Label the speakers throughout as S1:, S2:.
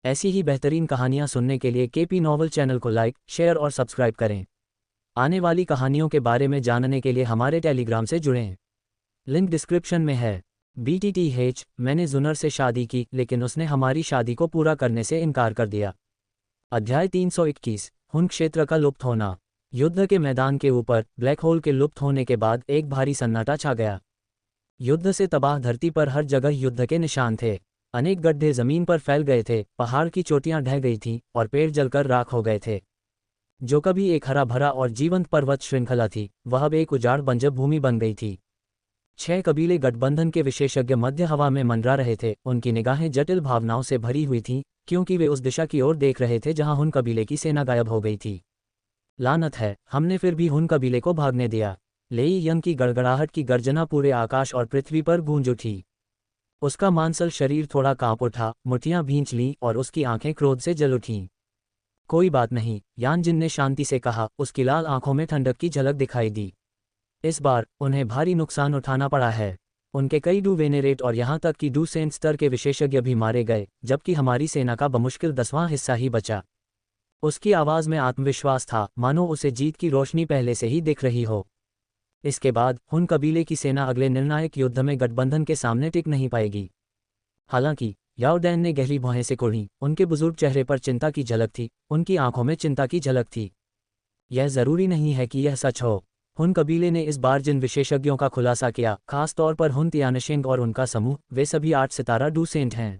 S1: ऐसी ही बेहतरीन कहानियाँ सुनने के लिए केपी नॉवल चैनल को लाइक, शेयर और सब्सक्राइब करें। आने वाली कहानियों के बारे में जानने के लिए हमारे टेलीग्राम से जुड़ें। लिंक डिस्क्रिप्शन में है। BTTH, मैंने जुनर से शादी की लेकिन उसने हमारी शादी को पूरा करने से इनकार कर दिया। अध्याय 321, हुन क्षेत्र का लुप्त होना। युद्ध के मैदान के ऊपर ब्लैक होल के लुप्त होने के बाद एक भारी सन्नाटा छा गया। युद्ध से तबाह धरती पर हर जगह युद्ध के निशान थे। अनेक गड्ढे जमीन पर फैल गए थे, पहाड़ की चोटियां ढह गई थीं और पेड़ जलकर राख हो गए थे। जो कभी एक हरा भरा और जीवंत पर्वत श्रृंखला थी, वह अब एक उजाड़ बंजर भूमि बन गई थी। 6 कबीले गठबंधन के विशेषज्ञ मध्य हवा में मंडरा रहे थे। उनकी निगाहें जटिल भावनाओं से भरी हुई थीं, क्योंकि वे उस दिशा की ओर देख रहे थे जहां हुन कबीले की सेना गायब हो गई थी। लानत है, हमने फिर भी हुन कबीले को भागने दिया। लेई यंग की गड़गड़ाहट की गर्जना पूरे आकाश और पृथ्वी पर गूंज उठी। उसका मांसल शरीर थोड़ा कांप उठा, मुठियां भींच लीं और उसकी आंखें क्रोध से जल उठीं। कोई बात नहीं, यान जिन ने शांति से कहा। उसकी लाल आंखों में ठंडक की झलक दिखाई दी। इस बार उन्हें भारी नुकसान उठाना पड़ा है। उनके कई डू वेनेरेट और यहाँ तक कि डू सेंट स्तर के विशेषज्ञ भी मारे गए, जबकि हमारी सेना का बमुश्किल 10वां हिस्सा ही बचा। उसकी आवाज़ में आत्मविश्वास था, मानो उसे जीत की रोशनी पहले से ही दिख रही हो। इसके बाद हुन कबीले की सेना अगले निर्णायक युद्ध में गठबंधन के सामने टिक नहीं पाएगी। हालांकि याओ डैन ने गहरी भौहें से कुढ़ी। उनके बुजुर्ग चेहरे पर चिंता की झलक थी, उनकी आंखों में चिंता की झलक थी। यह जरूरी नहीं है कि यह सच हो। हुन कबीले ने इस बार जिन विशेषज्ञों का खुलासा किया, खास तौर पर हुन तियानशिंग और उनका समूह, वे सभी 8 सितारा डू सेंट हैं।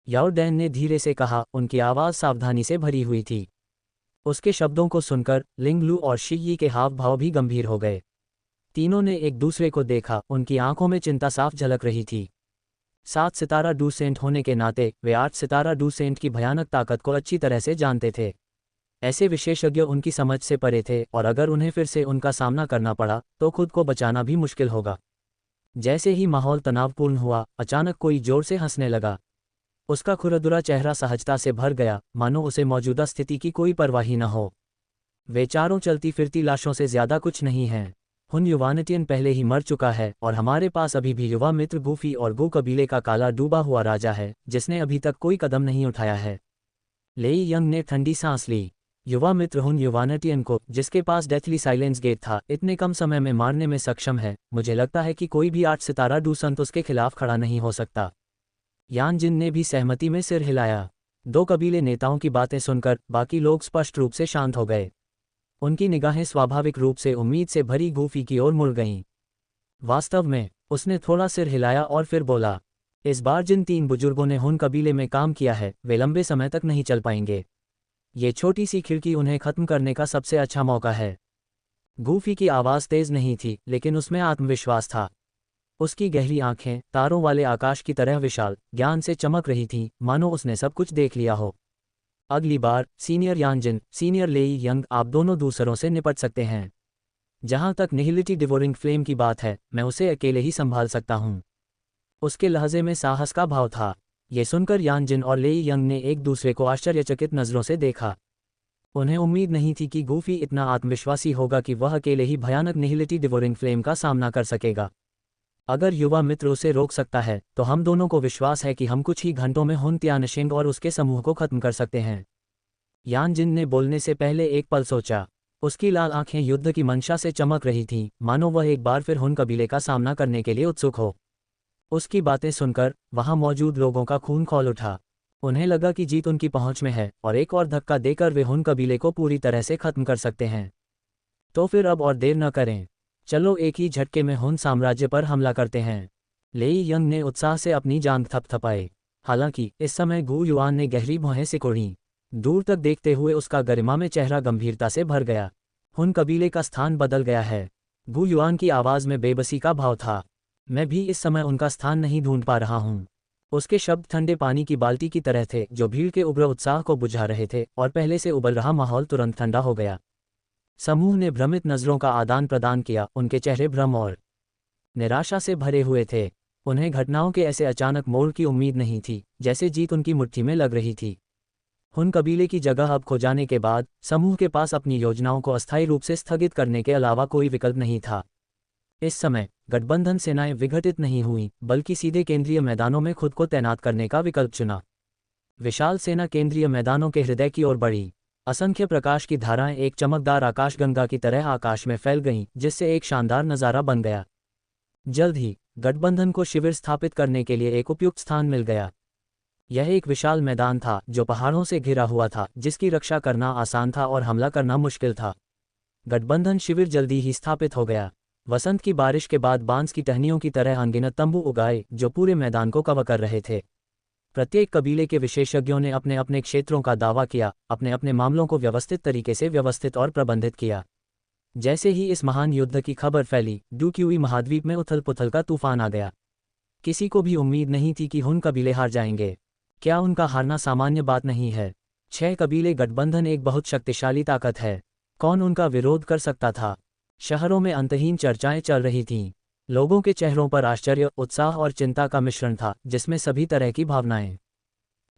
S1: याओ डैन ने धीरे से कहा, उनकी आवाज़ सावधानी से भरी हुई थी। उसके शब्दों को सुनकर लिंगलू और शियी के हाव भाव भी गंभीर हो गए। तीनों ने एक दूसरे को देखा, उनकी आंखों में चिंता साफ झलक रही थी। 7 सितारा डू सेंट होने के नाते वे 8 सितारा डू सेंट की भयानक ताकत को अच्छी तरह से जानते थे। ऐसे विशेषज्ञ उनकी समझ से परे थे और अगर उन्हें फिर से उनका सामना करना पड़ा तो खुद को बचाना भी मुश्किल होगा। जैसे ही माहौल तनावपूर्ण हुआ, अचानक कोई जोर से हंसने लगा। उसका खुरदुरा चेहरा सहजता से भर गया, मानो उसे मौजूदा स्थिति की कोई परवाह ही न हो। वे चारों चलती फिरती लाशों से ज्यादा कुछ नहीं हैं। हुन युवानिटियन पहले ही मर चुका है और हमारे पास अभी भी युवा मित्र गूफी और गू कबीले का काला डूबा हुआ राजा है, जिसने अभी तक कोई कदम नहीं उठाया है। लेई यंग ने ठंडी सांस ली। युवा मित्र हुन युवानिटियन को, जिसके पास डेथली साइलेंस गेट था, इतने कम समय में मारने में सक्षम है। मुझे लगता है कि कोई भी 8 सितारा डू संत उसके खिलाफ खड़ा नहीं हो सकता। यान जिन ने भी सहमति में सिर हिलाया। 2 कबीले नेताओं की बातें सुनकर बाकी लोग स्पष्ट रूप से शांत हो गए। उनकी निगाहें स्वाभाविक रूप से उम्मीद से भरी गूफी की ओर मुड़ गईं। वास्तव में, उसने थोड़ा सिर हिलाया और फिर बोला, इस बार जिन 3 बुजुर्गों ने हुन कबीले में काम किया है, वे लंबे समय तक नहीं चल पाएंगे। ये छोटी सी खिड़की उन्हें खत्म करने का सबसे अच्छा मौका है। गूफी की आवाज़ तेज नहीं थी, लेकिन उसमें आत्मविश्वास था। उसकी गहरी आंखें तारों वाले आकाश की तरह विशाल, ज्ञान से चमक रही थीं, मानो उसने सब कुछ देख लिया हो। अगली बार सीनियर यानजिन, सीनियर लेई यंग, आप दोनों दूसरों से निपट सकते हैं। जहां तक निहिलिटी डिवोरिंग फ्लेम की बात है, मैं उसे अकेले ही संभाल सकता हूं। उसके लहजे में साहस का भाव था। ये सुनकर यानजिन और लेई यंग ने एक दूसरे को आश्चर्यचकित नजरों से देखा। उन्हें उम्मीद नहीं थी कि गूफी इतना आत्मविश्वासी होगा कि वह अकेले ही भयानक निहिलिटी डिवोरिंग फ्लेम का सामना कर सकेगा। अगर युवा मित्र उसे रोक सकता है, तो हम दोनों को विश्वास है कि हम कुछ ही घंटों में हुन तियानशिंग और उसके समूह को खत्म कर सकते हैं। यान जिन ने बोलने से पहले एक पल सोचा। उसकी लाल आंखें युद्ध की मंशा से चमक रही थीं, मानो वह एक बार फिर हुन कबीले का सामना करने के लिए उत्सुक हो। उसकी बातें सुनकर वहां मौजूद लोगों का खून खौल उठा। उन्हें लगा कि जीत उनकी पहुंच में है और एक और धक्का देकर वे हुन कबीले को पूरी तरह से खत्म कर सकते हैं। तो फिर अब और देर न करें, चलो एक ही झटके में हुन साम्राज्य पर हमला करते हैं। लेई यंग ने उत्साह से अपनी जांघ थपथपाई। हालांकि इस समय गू युआन ने गहरी भौहें सिकोड़ी। दूर तक देखते हुए उसका गरिमा में चेहरा गंभीरता से भर गया। हुन कबीले का स्थान बदल गया है। गू युआन की आवाज़ में बेबसी का भाव था। मैं भी इस समय उनका स्थान नहीं ढूंढ पा रहा हूँ। उसके शब्द ठंडे पानी की बाल्टी की तरह थे, जो भीड़ के उग्र उत्साह को बुझा रहे थे, और पहले से उबल रहा माहौल तुरंत ठंडा हो गया। समूह ने भ्रमित नजरों का आदान प्रदान किया। उनके चेहरे भ्रम और निराशा से भरे हुए थे। उन्हें घटनाओं के ऐसे अचानक मोड़ की उम्मीद नहीं थी, जैसे जीत उनकी मुट्ठी में लग रही थी। हुन कबीले की जगह अब खो जाने के बाद समूह के पास अपनी योजनाओं को अस्थायी रूप से स्थगित करने के अलावा कोई विकल्प नहीं था। इस समय गठबंधन सेनाएं विघटित नहीं हुईं, बल्कि सीधे केंद्रीय मैदानों में खुद को तैनात करने का विकल्प चुना। विशाल सेना केंद्रीय मैदानों के हृदय की ओर बढ़ी। असंख्य प्रकाश की धाराएं एक चमकदार आकाशगंगा की तरह आकाश में फैल गईं, जिससे एक शानदार नज़ारा बन गया। जल्द ही गठबंधन को शिविर स्थापित करने के लिए एक उपयुक्त स्थान मिल गया। यह एक विशाल मैदान था जो पहाड़ों से घिरा हुआ था, जिसकी रक्षा करना आसान था और हमला करना मुश्किल था। गठबंधन शिविर जल्दी ही स्थापित हो गया। वसंत की बारिश के बाद बांस की टहनियों की तरह अनगिनत तंबू उगाए जो पूरे मैदान को कवर कर रहे थे। प्रत्येक कबीले के विशेषज्ञों ने अपने अपने क्षेत्रों का दावा किया, अपने अपने मामलों को व्यवस्थित तरीके से व्यवस्थित और प्रबंधित किया। जैसे ही इस महान युद्ध की खबर फैली, ड्यूक्यूई महाद्वीप में उथल पुथल का तूफान आ गया। किसी को भी उम्मीद नहीं थी कि हुन कबीले हार जाएंगे। क्या उनका हारना सामान्य बात नहीं है? 6 कबीले गठबंधन एक बहुत शक्तिशाली ताकत है। कौन उनका विरोध कर सकता था? शहरों में अंतहीन चर्चाएं चल रही थीं। लोगों के चेहरों पर आश्चर्य, उत्साह और चिंता का मिश्रण था, जिसमें सभी तरह की भावनाएं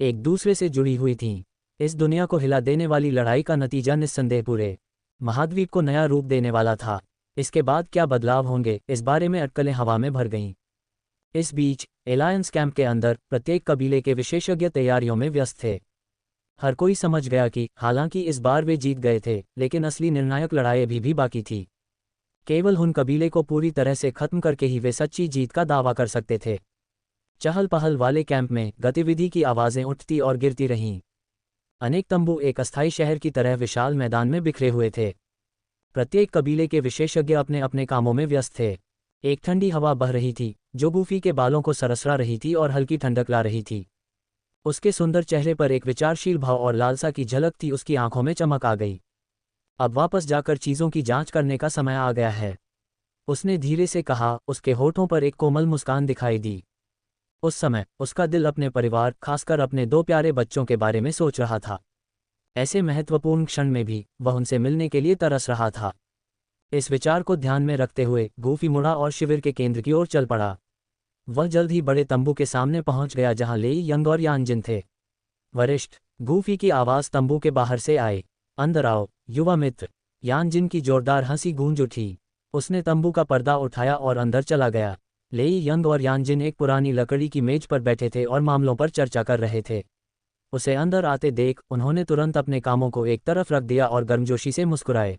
S1: एक दूसरे से जुड़ी हुई थीं। इस दुनिया को हिला देने वाली लड़ाई का नतीजा निस्संदेह पूरे महाद्वीप को नया रूप देने वाला था। इसके बाद क्या बदलाव होंगे, इस बारे में अटकलें हवा में भर गईं। इस बीच एलायंस कैंप के अंदर प्रत्येक कबीले के विशेषज्ञ तैयारियों में व्यस्त थे। हर कोई समझ गया कि हालांकि इस बार वे जीत गए थे, लेकिन असली निर्णायक लड़ाई अभी भी बाकी थी। केवल हुन कबीले को पूरी तरह से खत्म करके ही वे सच्ची जीत का दावा कर सकते थे। चहल पहल वाले कैंप में गतिविधि की आवाज़ें उठती और गिरती रहीं। अनेक तंबू एक अस्थायी शहर की तरह विशाल मैदान में बिखरे हुए थे। प्रत्येक कबीले के विशेषज्ञ अपने अपने कामों में व्यस्त थे। एक ठंडी हवा बह रही थी जो गूफी के बालों को सरसरा रही थी और हल्की ठंडक ला रही थी। उसके सुंदर चेहरे पर एक विचारशील भाव और लालसा की झलक थी। उसकी आंखों में चमक आ गई। अब वापस जाकर चीज़ों की जांच करने का समय आ गया है, उसने धीरे से कहा। उसके होठों पर एक कोमल मुस्कान दिखाई दी। उस समय उसका दिल अपने परिवार, खासकर अपने 2 प्यारे बच्चों के बारे में सोच रहा था। ऐसे महत्वपूर्ण क्षण में भी वह उनसे मिलने के लिए तरस रहा था। इस विचार को ध्यान में रखते हुए गूफी मुड़ा और शिविर के केंद्र की ओर चल पड़ा। वह जल्द ही बड़े तंबू के सामने पहुंच गया जहां लेई यंग और यानजिन थे। वरिष्ठ गूफी की आवाज़ तंबू के बाहर से आई। अंदर आओ युवा मित्र। यानजिन की जोरदार हंसी गूंज उठी। उसने तंबू का पर्दा उठाया और अंदर चला गया। लेई यंग और यानजिन एक पुरानी लकड़ी की मेज पर बैठे थे और मामलों पर चर्चा कर रहे थे। उसे अंदर आते देख उन्होंने तुरंत अपने कामों को एक तरफ रख दिया और गर्मजोशी से मुस्कुराए।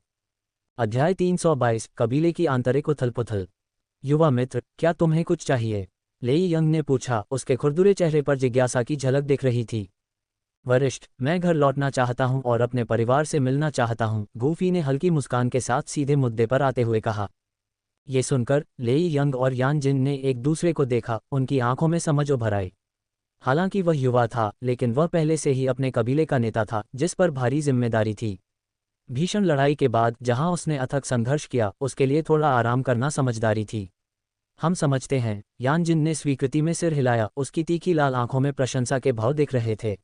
S1: अध्याय 322 कबीले की आंतरिक उथल-पुथल। युवा मित्र, क्या तुम्हें कुछ चाहिए? लेई यंग ने पूछा। उसके खुरदुरे चेहरे पर जिज्ञासा की झलक दिख रही थी। वरिष्ठ, मैं घर लौटना चाहता हूं और अपने परिवार से मिलना चाहता हूं, गूफी ने हल्की मुस्कान के साथ सीधे मुद्दे पर आते हुए कहा। ये सुनकर लेई यंग और यानजिन ने एक दूसरे को देखा। उनकी आंखों में समझ उभर आई। हालांकि वह युवा था, लेकिन वह पहले से ही अपने कबीले का नेता था, जिस पर भारी जिम्मेदारी थी। भीषण लड़ाई के बाद जहां उसने अथक संघर्ष किया, उसके लिए थोड़ा आराम करना समझदारी थी। हम समझते हैं, यानजिन ने स्वीकृति में सिर हिलाया। उसकी तीखी लाल आंखों में प्रशंसा के भाव दिख रहे थे।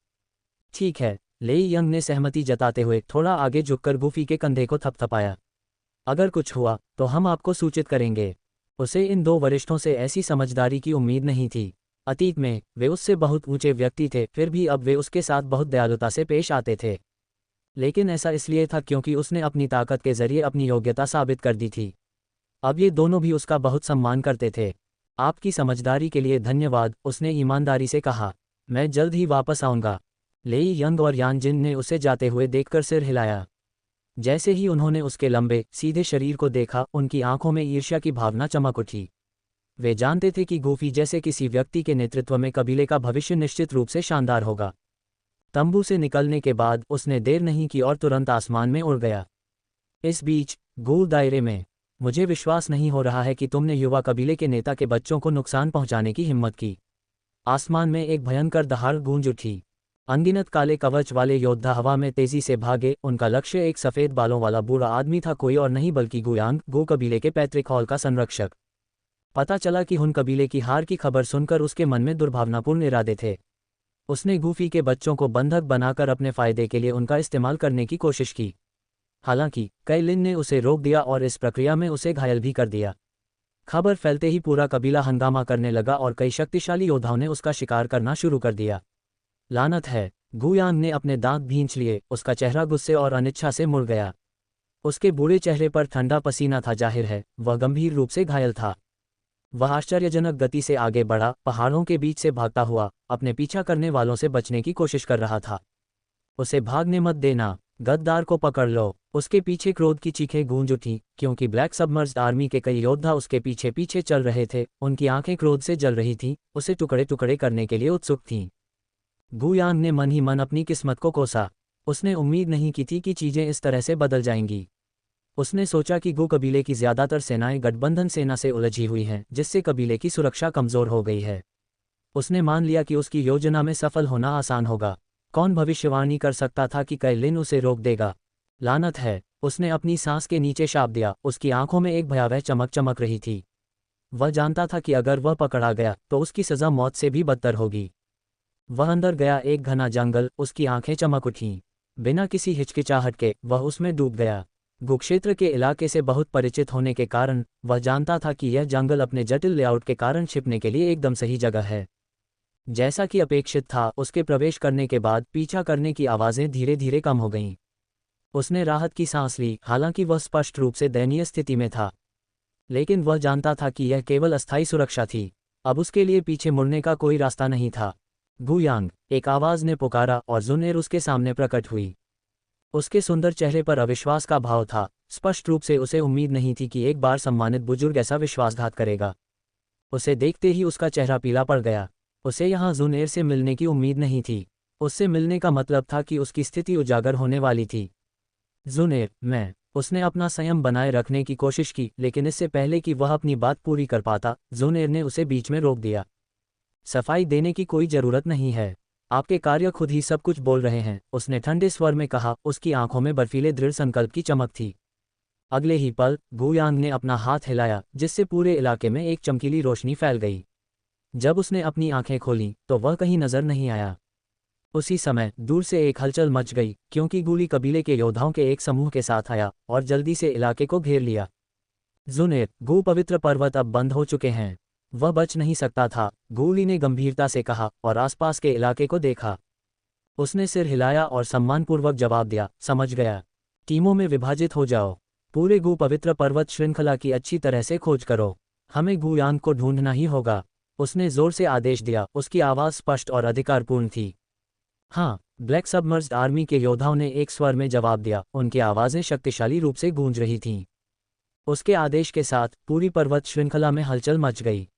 S1: ठीक है, लेई यंग ने सहमति जताते हुए थोड़ा आगे झुककर गूफी के कंधे को थपथपाया। अगर कुछ हुआ तो हम आपको सूचित करेंगे। उसे इन 2 वरिष्ठों से ऐसी समझदारी की उम्मीद नहीं थी। अतीत में वे उससे बहुत ऊंचे व्यक्ति थे, फिर भी अब वे उसके साथ बहुत दयालुता से पेश आते थे। लेकिन ऐसा इसलिए था क्योंकि उसने अपनी ताकत के जरिए अपनी योग्यता साबित कर दी थी। अब ये दोनों भी उसका बहुत सम्मान करते थे। आपकी समझदारी के लिए धन्यवाद, उसने ईमानदारी से कहा। मैं जल्द ही वापस आऊँगा। लेई यंग और यानजिन ने उसे जाते हुए देखकर सिर हिलाया। जैसे ही उन्होंने उसके लंबे सीधे शरीर को देखा, उनकी आंखों में ईर्ष्या की भावना चमक उठी। वे जानते थे कि गूफी जैसे किसी व्यक्ति के नेतृत्व में कबीले का भविष्य निश्चित रूप से शानदार होगा। तंबू से निकलने के बाद उसने देर नहीं की और तुरंत आसमान में उड़ गया। इस बीच गोल दायरे में, मुझे विश्वास नहीं हो रहा है कि तुमने युवा कबीले के नेता के बच्चों को नुकसान पहुंचाने की हिम्मत की। आसमान में एक भयंकर दहाड़ गूंज उठी। अनगिनत काले कवच वाले योद्धा हवा में तेजी से भागे। उनका लक्ष्य एक सफ़ेद बालों वाला बूढ़ा आदमी था, कोई और नहीं बल्कि गुयांग, गो कबीले के पैतृक हॉल का संरक्षक। पता चला कि हुन कबीले की हार की खबर सुनकर उसके मन में दुर्भावनापूर्ण इरादे थे। उसने गूफी के बच्चों को बंधक बनाकर अपने फायदे के लिए उनका इस्तेमाल करने की कोशिश की। हालांकि कैलिन ने उसे रोक दिया और इस प्रक्रिया में उसे घायल भी कर दिया। खबर फैलते ही पूरा कबीला हंगामा करने लगा और कई शक्तिशाली योद्धाओं ने उसका शिकार करना शुरू कर दिया। लानत है, गुयांग ने अपने दांत भींच लिए। उसका चेहरा गुस्से और अनिच्छा से मुड़ गया। उसके बूढ़े चेहरे पर ठंडा पसीना था, जाहिर है वह गंभीर रूप से घायल था। वह आश्चर्यजनक गति से आगे बढ़ा, पहाड़ों के बीच से भागता हुआ अपने पीछा करने वालों से बचने की कोशिश कर रहा था। उसे भागने मत देना, गद्दार को पकड़ लो। उसके पीछे क्रोध की चीखें गूंज उठी, क्योंकि ब्लैक सबमर्ज्ड आर्मी के कई योद्धा उसके पीछे पीछे चल रहे थे। उनकी आंखें क्रोध से जल रही थीं, उसे टुकड़े टुकड़े करने के लिए उत्सुक थीं। गु यांग ने मन ही मन अपनी किस्मत को कोसा। उसने उम्मीद नहीं की थी कि चीजें इस तरह से बदल जाएंगी। उसने सोचा कि गु कबीले की ज्यादातर सेनाएं गठबंधन सेना से उलझी हुई हैं, जिससे कबीले की सुरक्षा कमजोर हो गई है। उसने मान लिया कि उसकी योजना में सफल होना आसान होगा। कौन भविष्यवाणी कर सकता था कि काई लिन उसे रोक देगा? लानत है, उसने अपनी सांस के नीचे शाप दिया। उसकी आंखों में एक भयावह चमक चमक रही थी। वह जानता था कि अगर वह पकड़ा गया तो उसकी सजा मौत से भी बदतर होगी। वह अंदर गया, एक घना जंगल। उसकी आंखें चमक उठीं। बिना किसी हिचकिचाहट के वह उसमें डूब गया। गु क्षेत्र के इलाके से बहुत परिचित होने के कारण वह जानता था कि यह जंगल अपने जटिल लेआउट के कारण छिपने के लिए एकदम सही जगह है। जैसा कि अपेक्षित था, उसके प्रवेश करने के बाद पीछा करने की आवाज़ें धीरे धीरे कम हो गईं। उसने राहत की सांस ली, हालांकि वह स्पष्ट रूप से दयनीय स्थिति में था। लेकिन वह जानता था कि यह केवल अस्थायी सुरक्षा थी। अब उसके लिए पीछे मुड़ने का कोई रास्ता नहीं था। गु यांग, एक आवाज़ ने पुकारा और जुनेर उसके सामने प्रकट हुई। उसके सुंदर चेहरे पर अविश्वास का भाव था। स्पष्ट रूप से उसे उम्मीद नहीं थी कि एक बार सम्मानित बुजुर्ग ऐसा विश्वासघात करेगा। उसे देखते ही उसका चेहरा पीला पड़ गया। उसे यहाँ जुनेर से मिलने की उम्मीद नहीं थी। उससे मिलने का मतलब था कि उसकी स्थिति उजागर होने वाली थी। जुनेर, मैं। उसने अपना संयम बनाए रखने की कोशिश की, लेकिन इससे पहले कि वह अपनी बात पूरी कर पाता, जुनेर ने उसे बीच में रोक दिया। सफाई देने की कोई जरूरत नहीं है। आपके कार्य खुद ही सब कुछ बोल रहे हैं, उसने ठंडे स्वर में कहा। उसकी आंखों में बर्फीले दृढ़ संकल्प की चमक थी। अगले ही पल गु यांग ने अपना हाथ हिलाया, जिससे पूरे इलाके में एक चमकीली रोशनी फैल गई। जब उसने अपनी आंखें खोलीं तो वह कहीं नजर नहीं आया। उसी समय दूर से एक हलचल मच गई, क्योंकि गूली कबीले के योद्धाओं के एक समूह के साथ आया और जल्दी से इलाके को घेर लिया। जुनेर, गु पवित्र पर्वत अब बंद हो चुके हैं। वह बच नहीं सकता था, गूली ने गंभीरता से कहा और आसपास के इलाके को देखा। उसने सिर हिलाया और सम्मानपूर्वक जवाब दिया, समझ गया। टीमों में विभाजित हो जाओ। पूरे गु पवित्र पर्वत श्रृंखला की अच्छी तरह से खोज करो। हमें गु यांग को ढूंढना ही होगा। उसने जोर से आदेश दिया। उसकी आवाज़ स्पष्ट और अधिकारपूर्ण थी। हाँ, ब्लैक सबमर्ज्ड आर्मी के योद्धाओं ने एक स्वर में जवाब दिया। उनकी आवाज़ें शक्तिशाली रूप से गूंज रही थीं। उसके आदेश के साथ पूरी पर्वत श्रृंखला में हलचल मच गई।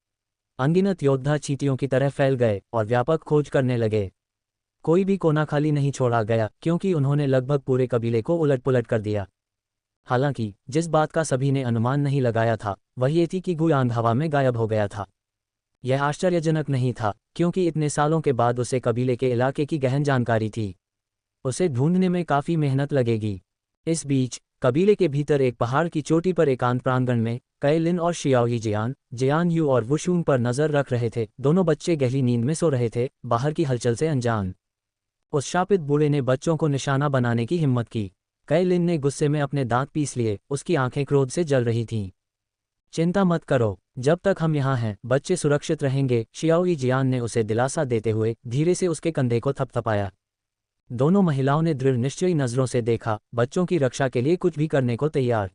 S1: अनगिनत योद्धा चींटियों की तरह फैल गए और व्यापक खोज करने लगे। कोई भी कोना खाली नहीं छोड़ा गया, क्योंकि उन्होंने लगभग पूरे कबीले को उलट-पुलट कर दिया। हालांकि जिस बात का सभी ने अनुमान नहीं लगाया था, वह ये थी कि गु यांग हवा में गायब हो गया था। यह आश्चर्यजनक नहीं था, क्योंकि इतने सालों के बाद उसे कबीले के इलाके की गहन जानकारी थी। उसे ढूंढने में काफ़ी मेहनत लगेगी। इस बीच कबीले के भीतर एक पहाड़ की चोटी पर एकांत प्रांगण में काई लिन और शियाओई जियान यू और वुशुंग पर नजर रख रहे थे। दोनों बच्चे गहरी नींद में सो रहे थे, बाहर की हलचल से अनजान। उस शापित बूढ़े ने बच्चों को निशाना बनाने की हिम्मत की। काई लिन ने गुस्से में अपने दांत पीस लिए। उसकी आंखें क्रोध से जल रही थीं। चिंता मत करो, जब तक हम यहाँ हैं बच्चे सुरक्षित रहेंगे, शियाओई जियान ने उसे दिलासा देते हुए धीरे से उसके कंधे को थपथपाया। दोनों महिलाओं ने दृढ़ निश्चयी नजरों से देखा, बच्चों की रक्षा के लिए कुछ भी करने को तैयार।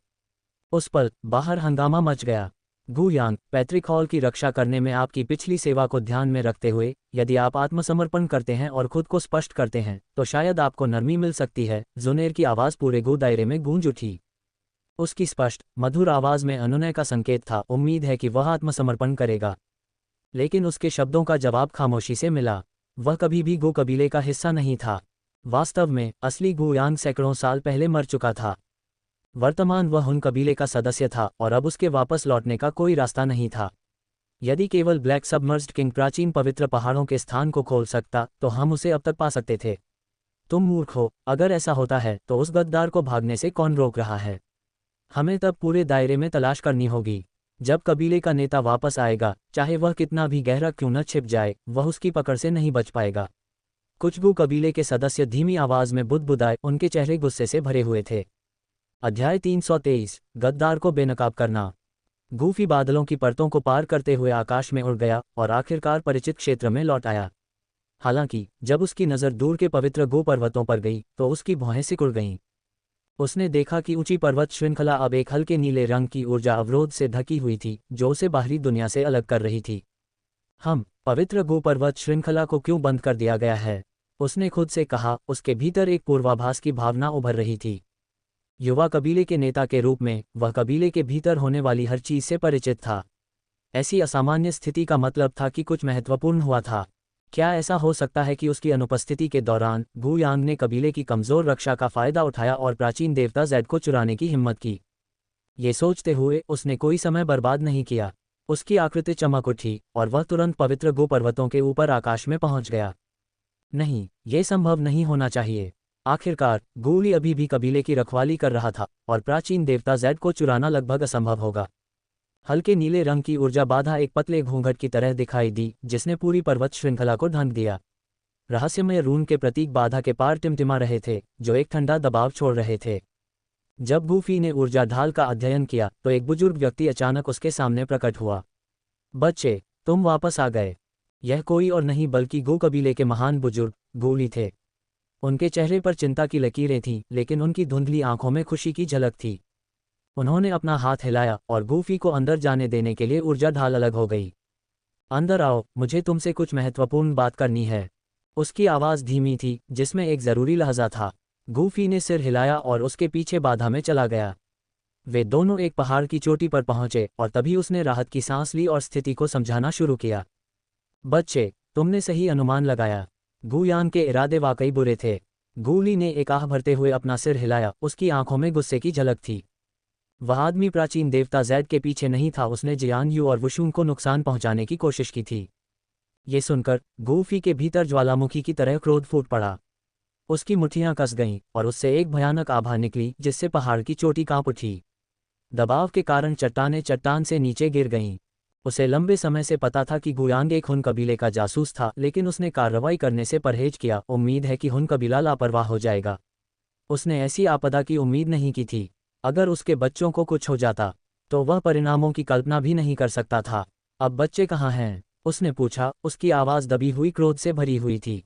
S1: उस पल बाहर हंगामा मच गया। गु यांग, पैट्रिक हॉल की रक्षा करने में आपकी पिछली सेवा को ध्यान में रखते हुए यदि आप आत्मसमर्पण करते हैं और खुद को स्पष्ट करते हैं तो शायद आपको नरमी मिल सकती है। जुनेर की आवाज़ पूरे गु दायरे में गूंज उठी। उसकी स्पष्ट मधुर आवाज़ में अनुनय का संकेत था। उम्मीद है कि वह आत्मसमर्पण करेगा। लेकिन उसके शब्दों का जवाब खामोशी से मिला। वह कभी भी गु कबीले का हिस्सा नहीं था। वास्तव में असली गु यांग सैकड़ों साल पहले मर चुका था। वर्तमान वह उन कबीले का सदस्य था और अब उसके वापस लौटने का कोई रास्ता नहीं था। यदि केवल ब्लैक सबमर्ज्ड किंग प्राचीन पवित्र पहाड़ों के स्थान को खोल सकता तो हम उसे अब तक पा सकते थे। तुम मूर्ख हो। अगर ऐसा होता है तो उस गद्दार को भागने से कौन रोक रहा है? हमें तब पूरे दायरे में तलाश करनी होगी। जब कबीले का नेता वापस आएगा, चाहे वह कितना भी गहरा क्यों न छिप जाए, वह उसकी पकड़ से नहीं बच पाएगा। कुछ गु कबीले के सदस्य धीमी आवाज में बुदबुदाए। उनके चेहरे गुस्से से भरे हुए थे। अध्याय 323, गद्दार को बेनकाब करना। गूफी बादलों की परतों को पार करते हुए आकाश में उड़ गया और आखिरकार परिचित क्षेत्र में लौट आया। हालांकि जब उसकी नज़र दूर के पवित्र गो पर्वतों पर गई तो उसकी भौहें सिकुड़ गईं। उसने देखा कि ऊंची पर्वत श्रृंखला अब एक हल्के नीले रंग की ऊर्जा अवरोध से ढकी हुई थी जो उसे बाहरी दुनिया से अलग कर रही थी। पवित्र गो पर्वत श्रृंखला को क्यों बंद कर दिया गया है? उसने खुद से कहा। उसके भीतर एक पूर्वाभास की भावना उभर रही थी। युवा कबीले के नेता के रूप में वह कबीले के भीतर होने वाली हर चीज से परिचित था। ऐसी असामान्य स्थिति का मतलब था कि कुछ महत्वपूर्ण हुआ था। क्या ऐसा हो सकता है कि उसकी अनुपस्थिति के दौरान गु यांग ने कबीले की कमजोर रक्षा का फायदा उठाया और प्राचीन देवता जेड को चुराने की हिम्मत की? ये सोचते हुए उसने कोई समय बर्बाद नहीं किया। उसकी आकृति चमक उठी और वह तुरंत पवित्र गो पर्वतों के ऊपर आकाश में पहुंच गया। नहीं, ये संभव नहीं होना चाहिए। आखिरकार गूली अभी भी कबीले की रखवाली कर रहा था और प्राचीन देवता जेड को चुराना लगभग असंभव होगा। हल्के नीले रंग की ऊर्जा बाधा एक पतले घूंघट की तरह दिखाई दी जिसने पूरी पर्वत श्रृंखला को ढंक दिया। रहस्यमय रून के प्रतीक बाधा के पार टिमटिमा रहे थे जो एक ठंडा दबाव छोड़ रहे थे। जब गूफी ने ऊर्जा ढाल का अध्ययन किया तो एक बुजुर्ग व्यक्ति अचानक उसके सामने प्रकट हुआ। बच्चे, तुम वापस आ गए। यह कोई और नहीं बल्कि गो कबीले के महान बुजुर्ग गूली थे। उनके चेहरे पर चिंता की लकीरें थीं लेकिन उनकी धुंधली आंखों में खुशी की झलक थी। उन्होंने अपना हाथ हिलाया और गूफी को अंदर जाने देने के लिए ऊर्जा ढाल अलग हो गई। अंदर आओ, मुझे तुमसे कुछ महत्वपूर्ण बात करनी है। उसकी आवाज़ धीमी थी जिसमें एक ज़रूरी लहजा था। गूफी ने सिर हिलाया और उसके पीछे बाधा में चला गया। वे दोनों एक पहाड़ की चोटी पर पहुंचे और तभी उसने राहत की सांस ली और स्थिति को समझाना शुरू किया। बच्चे, तुमने सही अनुमान लगाया। गुयान के इरादे वाकई बुरे थे। गूली ने एक आह भरते हुए अपना सिर हिलाया। उसकी आंखों में गुस्से की झलक थी। वह आदमी प्राचीन देवता जैद के पीछे नहीं था। उसने जियांग यू और वुशुंग को नुकसान पहुंचाने की कोशिश की थी। ये सुनकर गूफी के भीतर ज्वालामुखी की तरह क्रोध फूट पड़ा। उसकी मुट्ठियां कस गईं और उससे एक भयानक आभा निकली जिससे पहाड़ की चोटी कांप उठी। दबाव के कारण चट्टानें चट्टान से नीचे गिर गईं। उसे लंबे समय से पता था कि गुयांग एक हुन कबीले का जासूस था लेकिन उसने कार्रवाई करने से परहेज किया। उम्मीद है कि हुन कबीला लापरवाह हो जाएगा। उसने ऐसी आपदा की उम्मीद नहीं की थी। अगर उसके बच्चों को कुछ हो जाता तो वह परिणामों की कल्पना भी नहीं कर सकता था। अब बच्चे कहाँ हैं? उसने पूछा। उसकी आवाज़ दबी हुई क्रोध से भरी हुई थी।